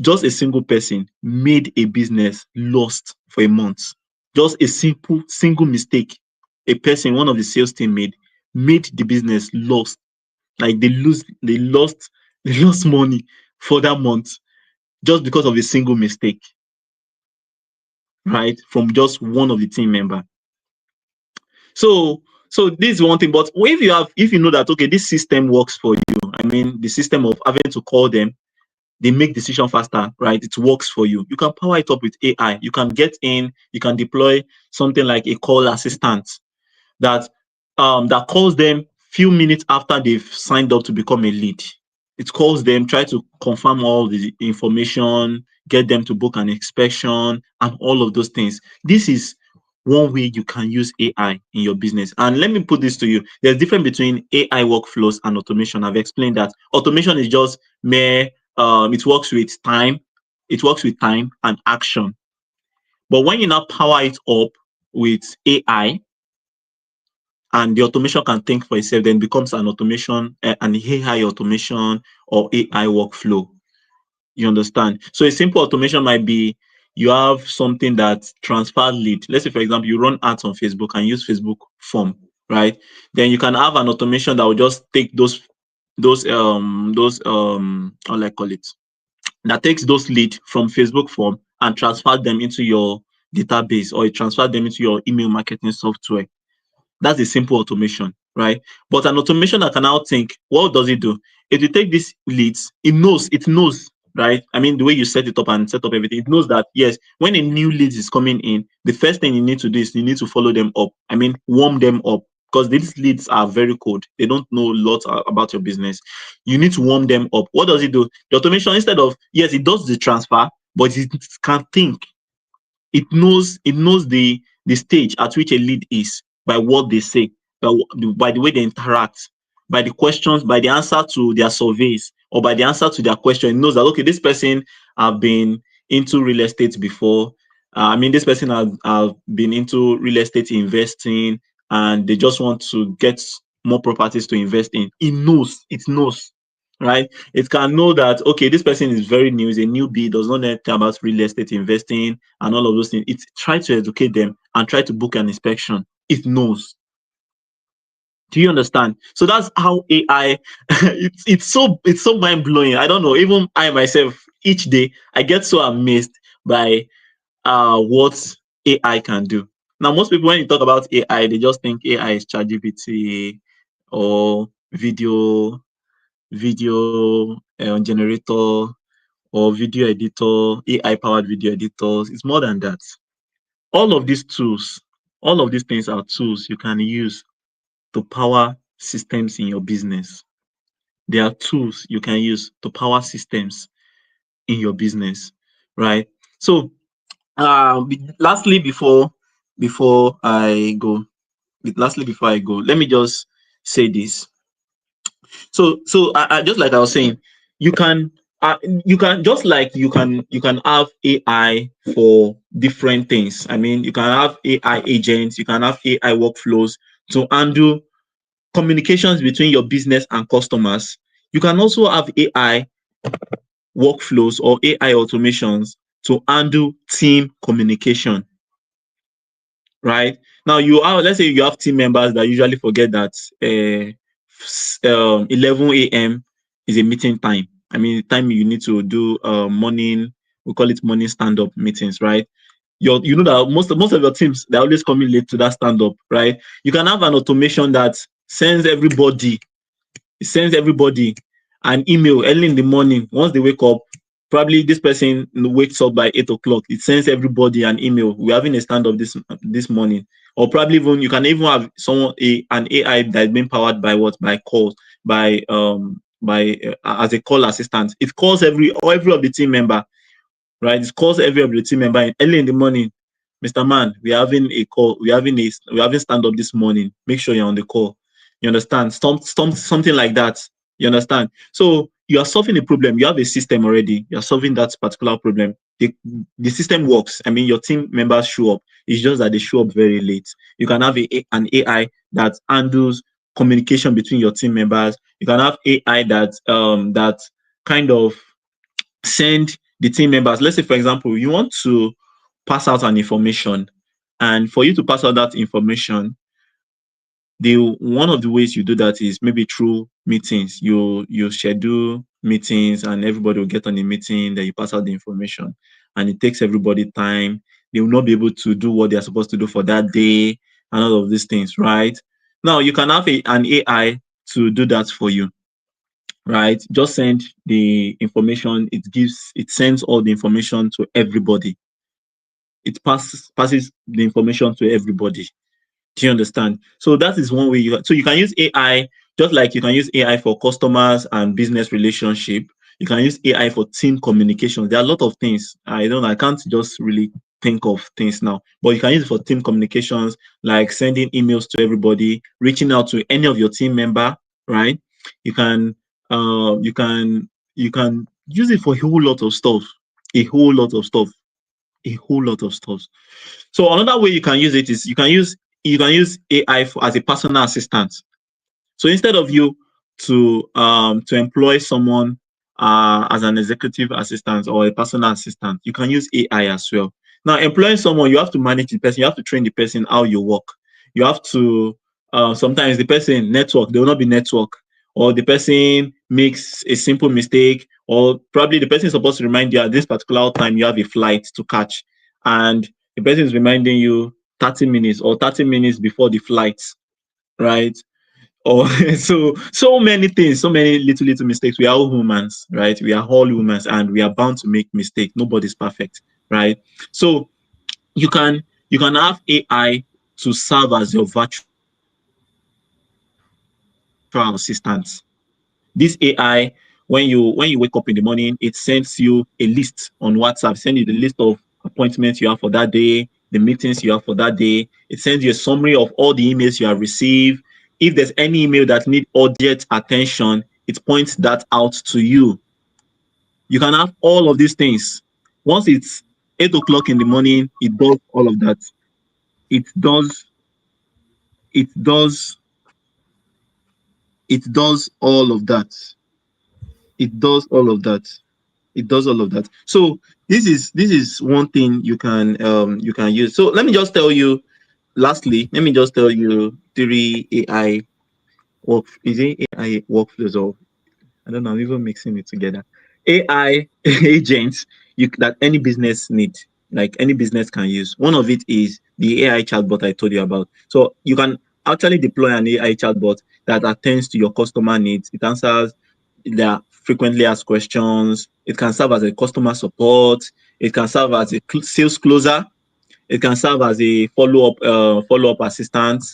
C: just a single person made a business lost for a month. Just a single mistake a person, one of the sales team made the business lost. Like they lost money for that month just because of a single mistake, right? From just one of the team member. So this is one thing. But if you know that, okay, this system works for you, the system of having to call them, they make decision faster, right? It works for you. You can power it up with AI. You can you can deploy something like a call assistant that calls them few minutes after they've signed up to become a lead. It calls them, try to confirm all the information, get them to book an inspection, and all of those things. This is one way you can use AI in your business. And let me put this to you. There's a difference between AI workflows and automation. I've explained that automation is just mere, it works with time. It works with time and action. But when you now power it up with AI, and the automation can think for itself, then becomes an automation, an AI automation or AI workflow. You understand? So a simple automation might be
B: you have something that transfer lead. Let's say, for example, you run ads on Facebook and use Facebook form, right? Then you can have an automation that will just take those how do I call it, that takes those lead from Facebook form and transfer them into your database, or it transfer them into your email marketing software. That's a simple automation, right? But an automation that can now think, what does it do? If you take these leads, it knows, right? I mean, the way you set it up and set up everything, it knows that, yes, when a new lead is coming in, the first thing you need to do is you need to follow them up. I mean, warm them up, because these leads are very cold. They don't know a lot about your business. You need to warm them up. What does it do? The automation, instead of, yes, it does the transfer, but it can think. It knows the stage at which a lead is by what they say, by the way they interact, by the questions, by the answer to their surveys, or by the answer to their question. It knows that, okay, this person have been into real estate before. I mean, this person have been into real estate investing, and they just want to get more properties to invest in. It knows, right? It can know that, okay, this person is very new, is a newbie, does not know anything about real estate investing and all of those things. It tries to educate them and try to book an inspection. It knows. Do you understand? So that's how AI. It's so mind blowing. I don't know. Even I myself, each day, I get so amazed by what AI can do. Now, most people, when you talk about AI, they just think AI is ChatGPT or video generator or video editor, AI powered video editors. It's more than that. All of these tools, all of these things are tools you can use to power systems in your business. They are tools you can use to power systems in your business, right? So, lastly, before I go, let me just say this. So I just like I was saying, you can just like you can have AI for different things. I mean, you can have AI agents, you can have AI workflows to handle communications between your business and customers. You can also have AI workflows or AI automations to handle team communication, right? Now, let's say you have team members that usually forget that 11 a.m. is a meeting time. I mean, the time you need to do morning, we call it morning stand-up meetings, right? You know that most of your teams, they're always coming late to that stand-up, right? You can have an automation that sends everybody an email early in the morning. Once they wake up, probably this person wakes up by 8 o'clock. It sends everybody an email. We're having a stand-up this morning. Or probably you can even have an AI that's been powered by calls, as a call assistant. It calls every of the team member, right? It calls every of the team member early in the morning. Mr. Man, we're having a call. We're having stand-up this morning. Make sure you're on the call. You understand? Something like that. You understand? So you are solving a problem. You have a system already. You're solving that particular problem. The system works. I mean, your team members show up. It's just that they show up very late. You can have an AI that handles communication between your team members. You can have AI that kind of send the team members. Let's say, for example, you want to pass out an information, and for you to pass out that information, one of the ways you do that is maybe through meetings. You schedule meetings, and everybody will get on the meeting. Then you pass out the information, and it takes everybody time. They will not be able to do what they are supposed to do for that day, and all of these things, right? Now you can have an AI to do that for you, right? Just send the information. It sends all the information to everybody. It passes the information to everybody. Do you understand? So that is one way you can use AI, just like you can use AI for customers and business relationship. You can use AI for team communication. There are a lot of things. I can't just really think of things now, but you can use it for team communications, like sending emails to everybody, reaching out to any of your team member, right? You can use it for a whole lot of stuff. So another way you can use it is you can use AI as a personal assistant. So instead of you to employ someone as an executive assistant or a personal assistant, you can use AI as well. Now, employing someone, you have to manage the person, you have to train the person how you work. You have to, sometimes the person network, they will not be network, or the person makes a simple mistake, or probably the person is supposed to remind you at this particular time you have a flight to catch, and the person is reminding you 30 minutes or 30 minutes before the flight, right? Or so many things, so many little mistakes. We are all humans, right? We are all humans, and we are bound to make mistakes. Nobody's perfect, right? So you can have AI to serve as your virtual assistant. This AI, when you wake up in the morning, it sends you a list on WhatsApp, send you the list of appointments you have for that day, the meetings you have for that day. It sends you a summary of all the emails you have received. If there's any email that need urgent attention, it points that out to you. You can have all of these things. Once it's 8 o'clock in the morning, it does all of that. It does, it does, it does all of that. It does all of that. It does all of that. So this is one thing you can use. So let me just tell you, lastly, let me just tell you three AI work, is it AI workflows, or I don't know, I'm even mixing it together. AI agents that any business need, like any business can use. One of it is the AI chatbot I told you about. So you can actually deploy an AI chatbot that attends to your customer needs. It answers their frequently asked questions. It can serve as a customer support. It can serve as a sales closer. It can serve as a follow-up assistant.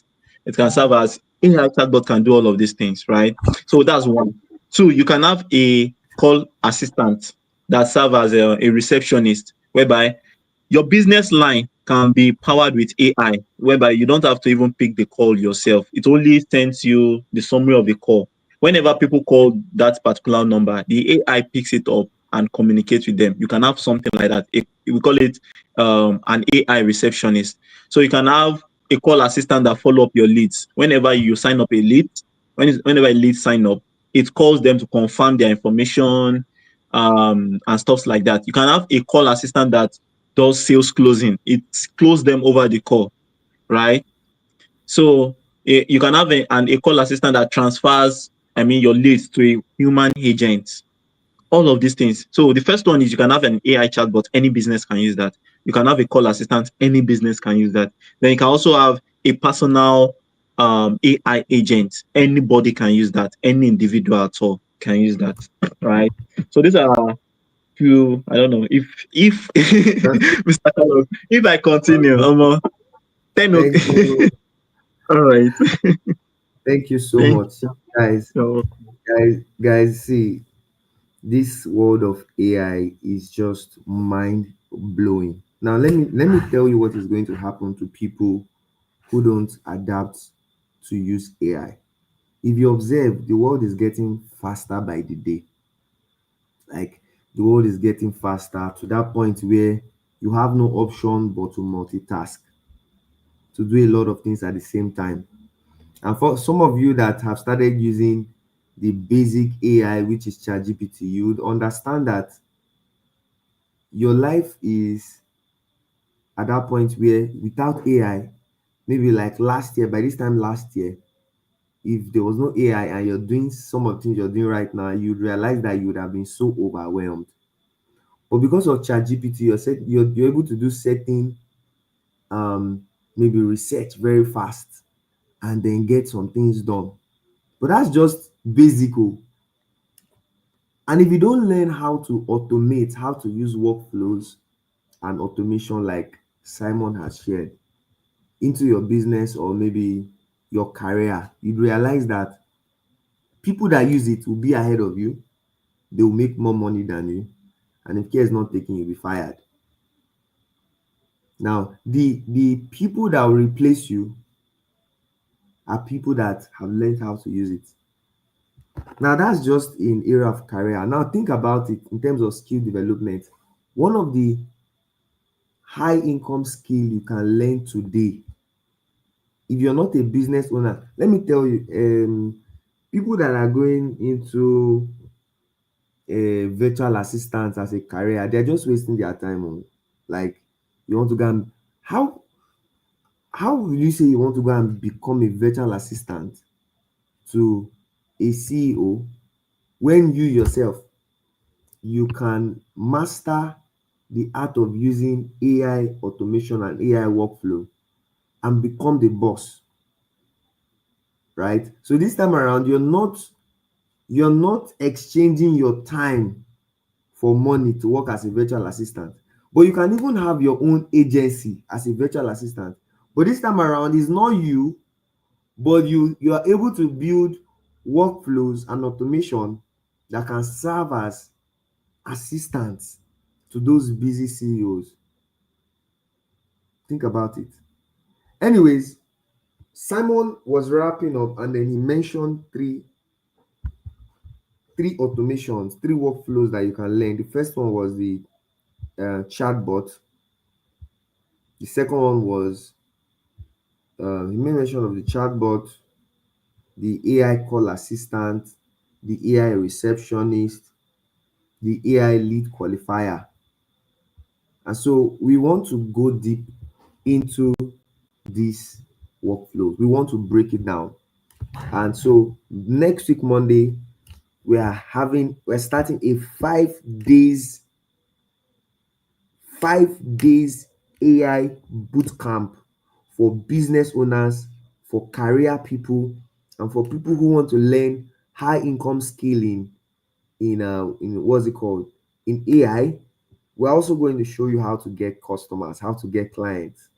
B: It can serve as AI chatbot can do all of these things, right? So that's one. Two, you can have a call assistant that serve as a receptionist, whereby your business line can be powered with AI, whereby you don't have to even pick the call yourself. It only sends you the summary of the call. Whenever people call that particular number, the AI picks it up and communicates with them. You can have something like that. We call it an AI receptionist. So you can have a call assistant that follow up your leads. Whenever you sign up a lead, whenever a lead sign up, it calls them to confirm their information and stuff like that. You can have a call assistant that does sales closing. It closes them over the call, right? So you can have a call assistant that transfers, your leads to a human agent. All of these things. So the first one is you can have an AI chatbot. Any business can use that. You can have a call assistant. Any business can use that. Then you can also have a personal AI agent. Anybody can use that. Any individual at all can use that, right? So these are few. I don't know if Mr. Carlos, if I continue, 10
A: Thank you.
B: all right.
A: Thank you so
B: Thank
A: much, guys.
B: you.
A: Guys, see, this world of AI is just mind blowing. Now, let me tell you what is going to happen to people who don't adapt to use AI. If you observe, the world is getting faster by the day. Like the world is getting faster to that point where you have no option but to multitask, to do a lot of things at the same time. And for some of you that have started using the basic AI, which is ChatGPT, you would understand that your life is at that point where without AI, maybe like last year, by this time last year, if there was no AI and you're doing some of the things you're doing right now, you'd realize that you would have been so overwhelmed. But because of ChatGPT, you're able to do certain um maybe research very fast and then get some things done. But that's just basic. Oh. And if you don't learn how to automate, how to use workflows and automation like Simon has shared into your business or maybe your career, you'd realize that people that use it will be ahead of you. They will make more money than you. And if care is not taken, you'll be fired. Now, the people that will replace you are people that have learned how to use it. Now, that's just in area of career. Now, think about it in terms of skill development. One of the high income skill you can learn today, if you're not a business owner, let me tell you, people that are going into a virtual assistant as a career, they're just wasting their time on. Like, you want to go and how will you say you want to go and become a virtual assistant to a CEO when you yourself you can master the art of using AI automation and AI workflow and become the boss, right? So this time around, you're not exchanging your time for money to work as a virtual assistant, but you can even have your own agency as a virtual assistant. But this time around, it's not you, but you are able to build workflows and automation that can serve as assistants to those busy CEOs. Think about it. Anyways, Simon was wrapping up and then he mentioned three automations, three workflows that you can learn. The first one was the chatbot. The second one was he made mention of the chatbot, the AI call assistant, the AI receptionist, the AI lead qualifier. And so we want to go deep into these workflows. We want to break it down. And so next week, Monday, we're starting a 5 days AI boot camp for business owners, for career people, and for people who want to learn high income scaling in what's it called, in AI. We're also going to show you how to get customers, how to get clients.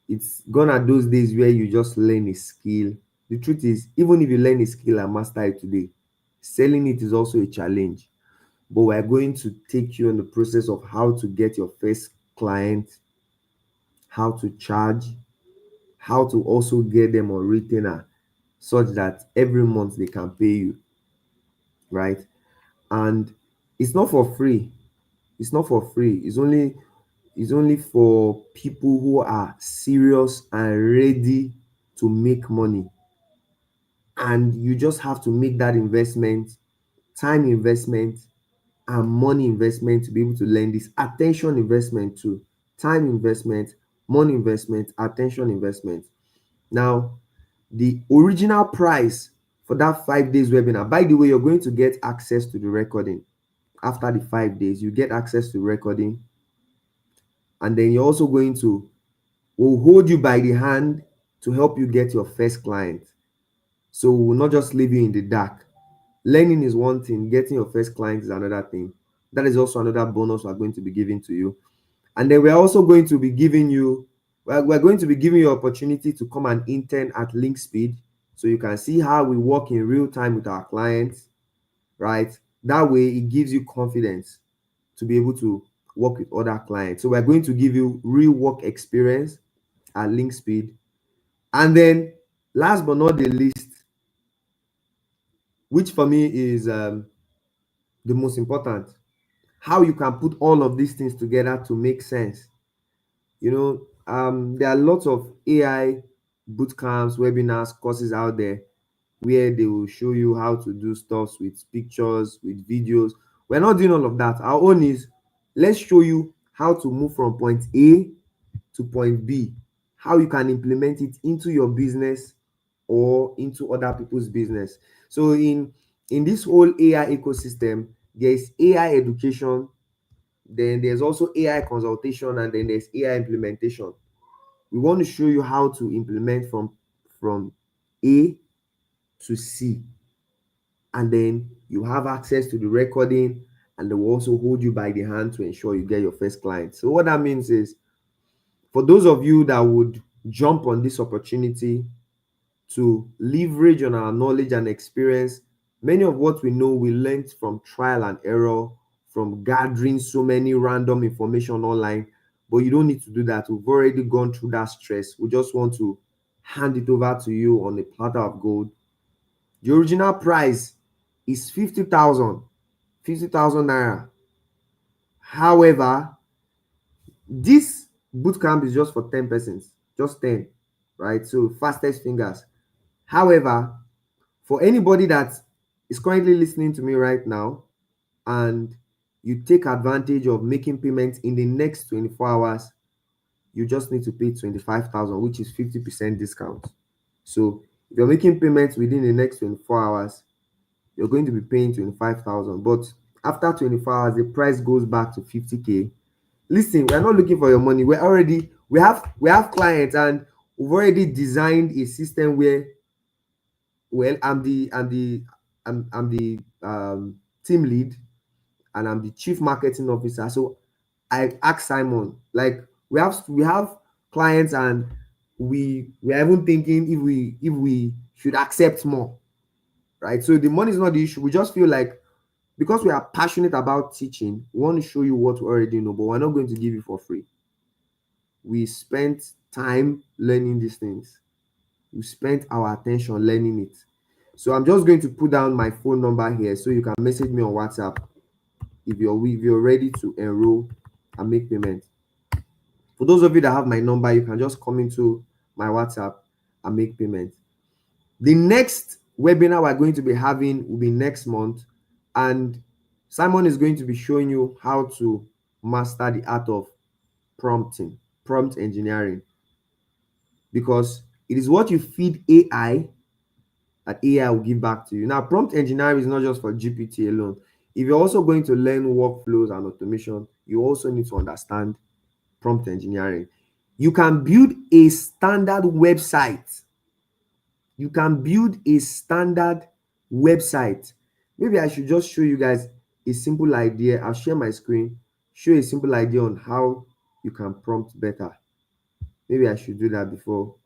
A: It's gone are those days where you just learn a skill. The truth is, even if you learn a skill and master it today, selling it is also a challenge. But we're going to take you on the process of how to get your first client, how to charge, how to also get them on retainer such that every month they can pay you, right? And it's not for free. It's not for free. It's only for people who are serious and ready to make money. And you just have to make that investment, time investment, and money investment to be able to learn this. Attention investment too. Time investment, money investment, attention investment. Now, the original price for that 5 days webinar, by the way, you're going to get access to the recording. After the 5 days, you get access to recording. And then you're also going to, we'll hold you by the hand to help you get your first client. So we will not just leave you in the dark. Learning is one thing, getting your first client is another thing. That is also another bonus we're going to be giving to you. And then we're also going to be giving you, we're going to be giving you opportunity to come and intern at LinkSpeed, so you can see how we work in real time with our clients, right? That way it gives you confidence to be able to work with other clients. So we're going to give you real work experience at LinkSpeed. And then last but not the least, which for me is the most important, how you can put all of these things together to make sense. There are lots of AI boot camps, webinars, courses out there where they will show you how to do stuff with pictures, with videos. We're not doing all of that. Our own is, let's show you how to move from point A to point B, how you can implement it into your business or into other people's business. So in this whole AI ecosystem, there's AI education, then there's also AI consultation, and then there's AI implementation. We want to show you how to implement from A to C, and then you have access to the recording, and they will also hold you by the hand to ensure you get your first client. So what that means is, for those of you that would jump on this opportunity to leverage on our knowledge and experience, many of what we know we learned from trial and error, from gathering so many random information online. But you don't need to do that. We've already gone through that stress. We just want to hand it over to you on a platter of gold. The original price is 50,000 naira. However, this bootcamp is just for 10 persons, just 10, right? So fastest fingers. However, for anybody that is currently listening to me right now, and you take advantage of making payments in the next 24 hours, you just need to pay 25,000, which is 50% discount. So if you're making payments within the next 24 hours, you're going to be paying 25,000. But after 24 hours, the price goes back to 50K. Listen, we're not looking for your money. We have clients, and we've already designed a system where, well, I'm the team lead, and I'm the chief marketing officer. So I asked Simon, like, we have clients, and we're even thinking if we should accept more, right? So the money is not the issue. We just feel like, because we are passionate about teaching, we want to show you what we already know, but we're not going to give you for free. We spent time learning these things. We spent our attention learning it. So I'm just going to put down my phone number here, so you can message me on WhatsApp if you're ready to enroll and make payment. For those of you that have my number, you can just come into my WhatsApp and make payment. The next webinar we're going to be having will be next month, and Simon is going to be showing you how to master the art of prompt engineering, because it is what you feed AI that AI will give back to you. Now, prompt engineering is not just for GPT alone. If you're also going to learn workflows and automation, you also need to understand prompt engineering. You can build a standard website. You can build a standard website. Maybe I should just show you guys a simple idea. I'll share my screen, show a simple idea on how you can prompt better. Maybe I should do that before.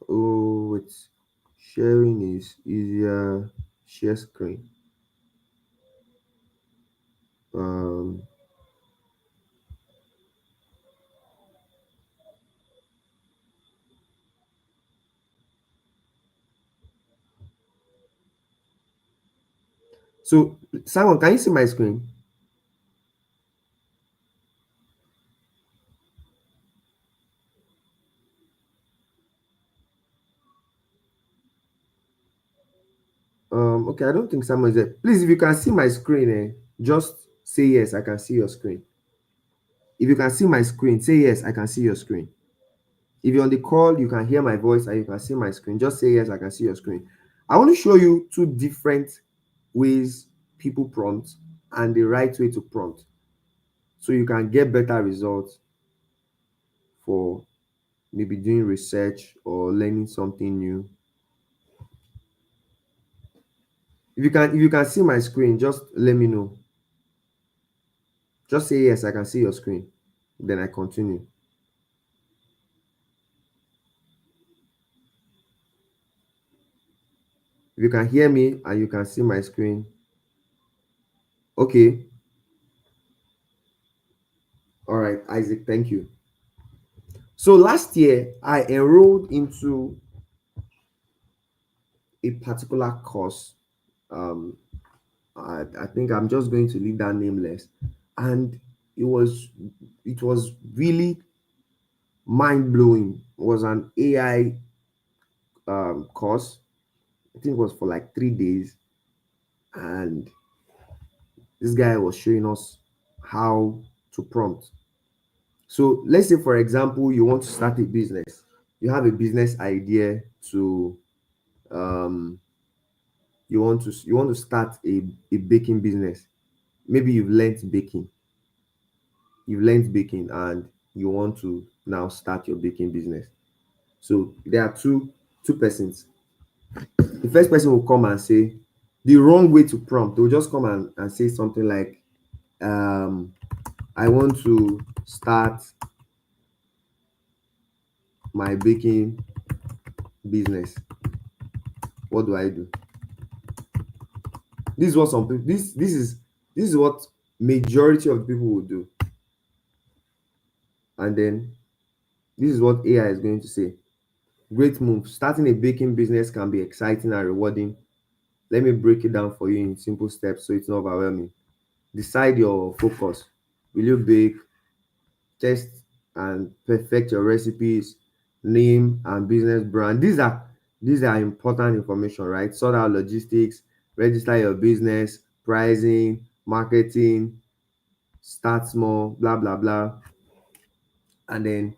A: Oh, it's sharing is easier. Share screen. So Simon, can you see my screen? Okay, I don't think Simon is there. Please, if you can see my screen, just say yes, I can see your screen. If you can see my screen, say yes, I can see your screen. If you're on the call, you can hear my voice and you can see my screen. Just say yes, I can see your screen. I want to show you two different ways people prompt and the right way to prompt, so you can get better results for maybe doing research or learning something new. If you can see my screen, just let me know. Just say yes, I can see your screen. Then I continue. If you can hear me and you can see my screen. Okay. All right, Isaac, thank you. So last year, I enrolled into a particular course. I think I'm just going to leave that nameless. And it was really mind-blowing. It was an AI course. I think it was for like 3 days. And this guy was showing us how to prompt. So let's say, for example, you want to start a business. You have a business idea to you want to start a baking business. Maybe you've learned baking and you want to now start your baking business. So there are two persons. The first person will come and say the wrong way to prompt. They'll just come and say something like, I want to start my baking business. What do I do? This is what some people, this is what majority of people will do. And then this is what AI is going to say. Great move. Starting a baking business can be exciting and rewarding. Let me break it down for you in simple steps so it's not overwhelming. Decide your focus. Will you bake? Test and perfect your recipes, name and business brand. These are important information, right? Sort out logistics, register your business, pricing, marketing, start small, blah blah blah. And then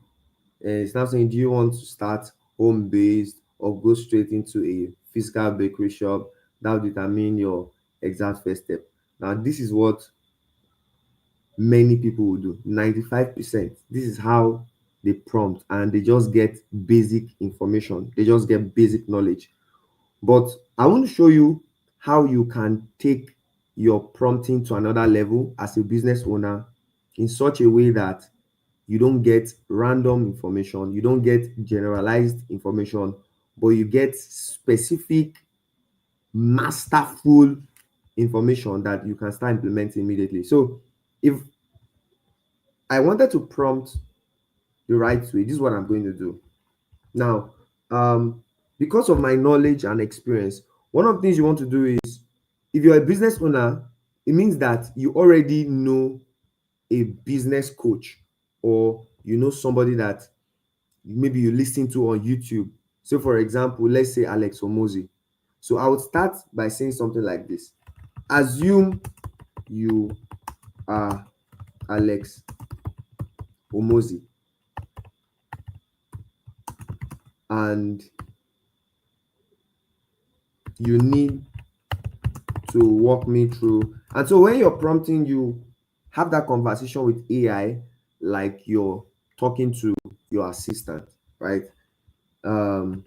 A: it's now saying, do you want to start home based or go straight into a physical bakery shop? That will determine your exact first step. Now, this is what many people will do. 95%. This is how they prompt, and they just get basic information. They just get basic knowledge. But I want to show you how you can take your prompting to another level as a business owner in such a way that you don't get random information, you don't get generalized information, but you get specific, masterful information that you can start implementing immediately. So if I wanted to prompt the right way, this is what I'm going to do. Now, because of my knowledge and experience, one of the things you want to do is, if you're a business owner, it means that you already know a business coach, or you know somebody that maybe you listen to on YouTube. So for example, let's say Alex Omozi. So I would start by saying something like this. Assume you are Alex Omozi and you need to walk me through. And so when you're prompting, you have that conversation with AI like you're talking to your assistant, right? And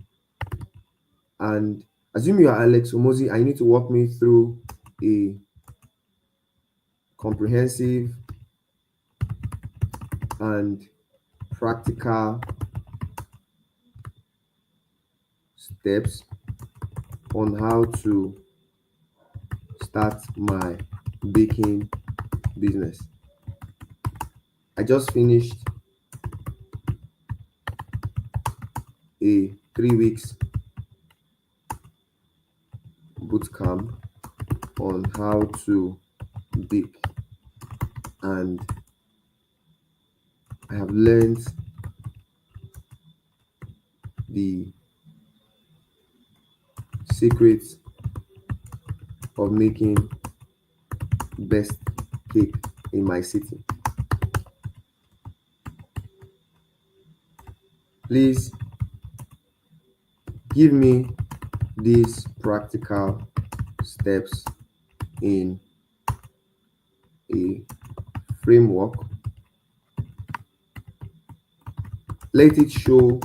A: assume you are Alex Omozi and you need to walk me through a comprehensive and practical steps on how to start my baking business. I just finished a 3 weeks bootcamp on how to bake, and I have learned the secrets of making best cake in my city. Please give me these practical steps in a framework. Let it show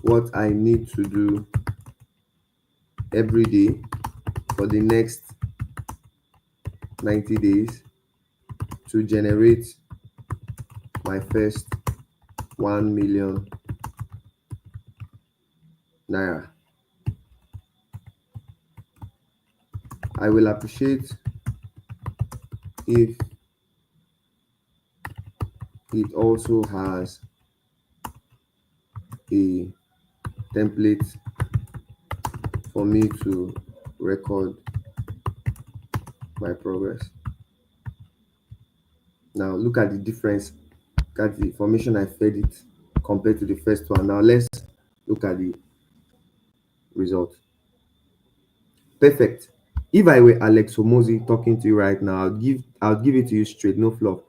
A: what I need to do every day for the next 90 days to generate my first 1 million naira. I will appreciate if it also has a template for me to record my progress. Now look at the difference. Look at the information I fed it compared to the first one. Now let's look at the result. Perfect. If I were Alex Omozi talking to you right now, I'll give it to you straight, no fluff.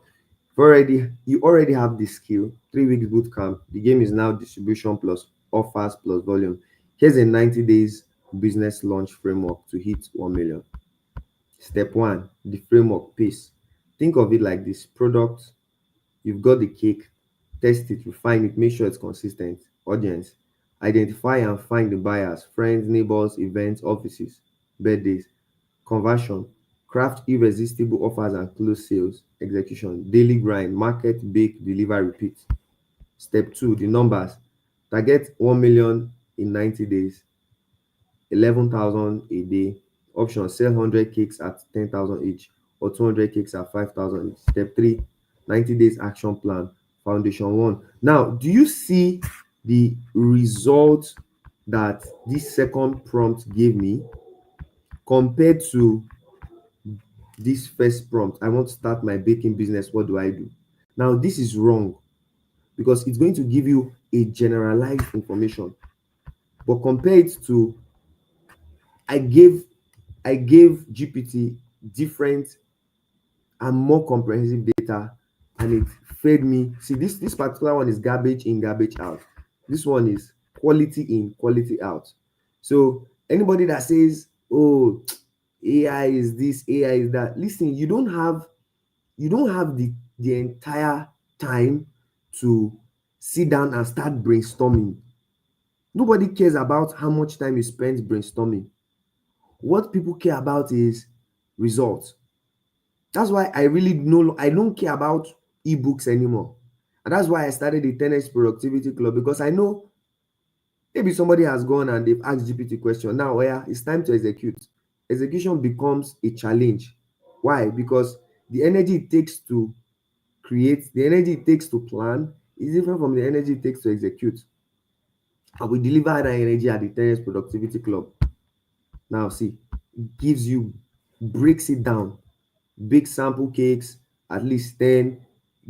A: You already have the skill. 3 weeks bootcamp. The game is now distribution plus offers plus volume. Here's a 90 days business launch framework to hit 1 million. Step 1, the framework piece. Think of it like this: product, you've got the cake, test it, refine it, make sure it's consistent. Audience, identify and find the buyers, friends, neighbors, events, offices, birthdays. Conversion, craft irresistible offers and close sales. Execution, daily grind, market, bake, deliver, repeat. Step 2, the numbers. Target 1 million in 90 days, 11,000 a day. Option, sell 100 cakes at 10,000 each or 200 cakes at 5,000 each. Step 3, 90 days action plan. Foundation 1. Now, do you see the result that this second prompt gave me compared to this first prompt? I want to start my baking business. What do I do? Now, this is wrong because it's going to give you a generalized information. But compared to, I gave I gave GPT different and more comprehensive data, and it fed me. See, this particular one is garbage in, garbage out. This one is quality in, quality out. So anybody that says, oh, AI is this, AI is that, listen, you don't have the entire time to sit down and start brainstorming. Nobody cares about how much time you spend brainstorming. What people care about is results. That's why I don't care about ebooks anymore. And that's why I started the 10x Productivity Club, because I know maybe somebody has gone and they've asked GPT question. Now, yeah, it's time to execute. Execution becomes a challenge. Why? Because the energy it takes to create, the energy it takes to plan is different from the energy it takes to execute. And we deliver that energy at the 10x Productivity Club. Now, see, it gives you, breaks it down, big sample cakes, at least 10,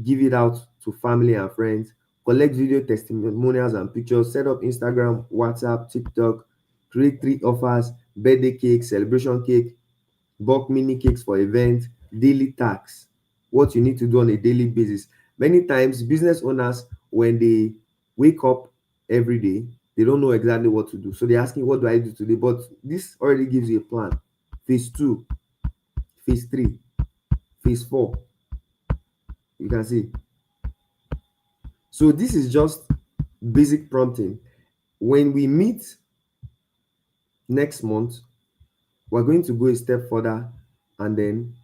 A: give it out to family and friends, collect video testimonials and pictures, set up Instagram, WhatsApp, TikTok, create 3 offers, birthday cake, celebration cake, bulk mini cakes for events, daily tasks, what you need to do on a daily basis. Many times, business owners, when they wake up every day, they don't know exactly what to do. So they're asking, what do I do today? But this already gives you a plan. Phase 2, phase 3, phase 4. You can see. So this is just basic prompting. When we meet next month, we're going to go a step further and then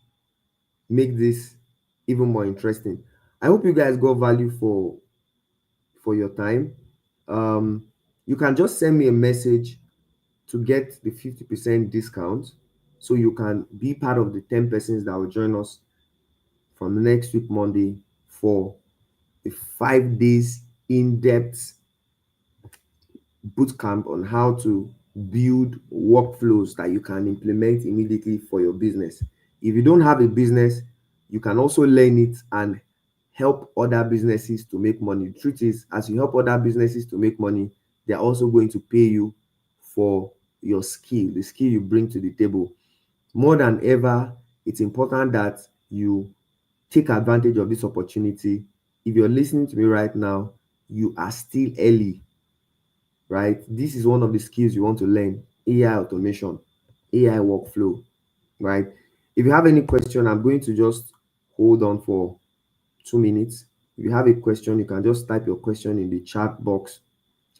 A: make this even more interesting. I hope you guys got value for your time. You can just send me a message to get the 50% discount, so you can be part of the 10 persons that will join us from next week Monday for a 5 days in-depth bootcamp on how to build workflows that you can implement immediately for your business. If you don't have a business, you can also learn it and help other businesses to make money. The truth is, as you help other businesses to make money, they're also going to pay you for your skill, the skill you bring to the table. More than ever, it's important that you take advantage of this opportunity. If you're listening to me right now, you are still early, right? This is one of the skills you want to learn: AI automation, AI workflow, right? If you have any question, I'm going to just hold on for 2 minutes. If you have a question, you can just type your question in the chat box,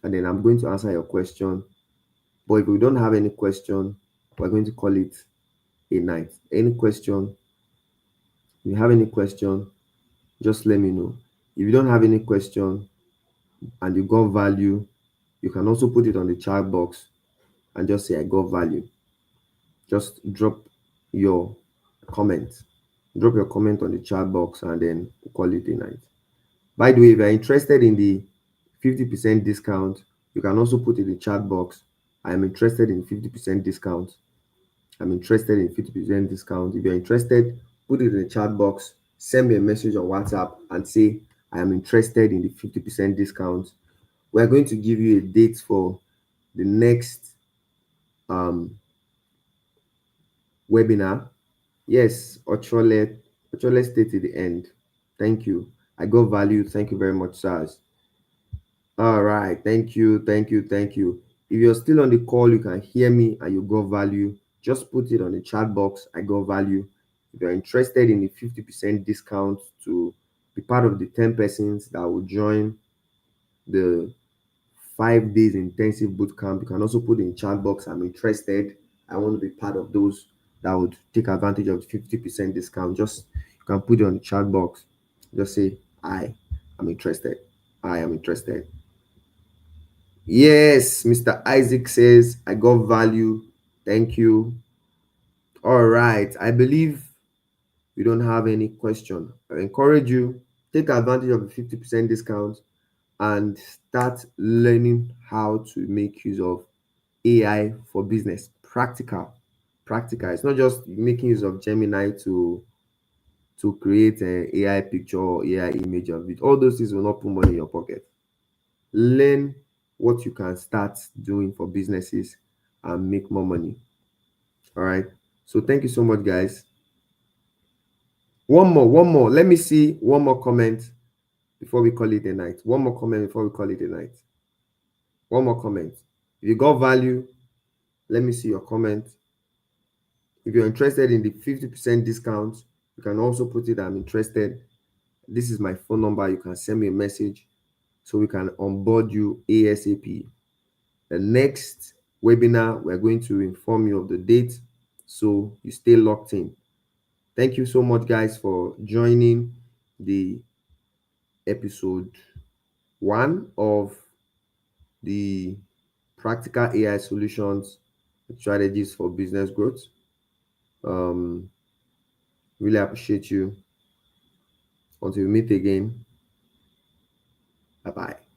A: and then I'm going to answer your question. But if we don't have any question, we're going to call it a night. Any question? If you have any question, just let me know. If you don't have any question and you got value, you can also put it on the chat box and just say, I got value. Just drop your comment. Drop your comment on the chat box and then we'll call it a night. By the way, if you're interested in the 50% discount, you can also put in the chat box, I'm interested in 50% discount. I'm interested in 50% discount. If you're interested, put it in the chat box, send me a message on WhatsApp and say, I am interested in the 50% discount. We're going to give you a date for the next webinar. Yes, Ochole stayed to the end. Thank you. I got value. Thank you very much, sirs. All right. Thank you. Thank you. Thank you. If you're still on the call, you can hear me and you got value, just put it on the chat box. I got value. If you're interested in the 50% discount to be part of the 10 persons that will join the 5 days intensive bootcamp, you can also put in chat box, I'm interested. I want to be part of those that would take advantage of the 50% discount. Just, you can put it on the chat box. Just say, I am interested. I am interested. Yes, Mr. Isaac says, I got value. Thank you. All right. I believe we don't have any question. I encourage you, take advantage of the 50% discount and start learning how to make use of AI for business. Practical. It's not just making use of Gemini to create an AI picture or AI image of it. All those things will not put money in your pocket. Learn what you can start doing for businesses and make more money. All right. So thank you so much, guys. One more. Let me see one more comment before we call it a night. One more comment before we call it a night. One more comment. If you got value, let me see your comment. If you're interested in the 50% discount, you can also put it, I'm interested. This is my phone number. You can send me a message so we can onboard you ASAP. The next webinar, we're going to inform you of the date, so you stay locked in. Thank you so much, guys, for joining the episode 1 of the practical AI solutions strategies for business growth. Really appreciate you. Until we meet again, bye-bye.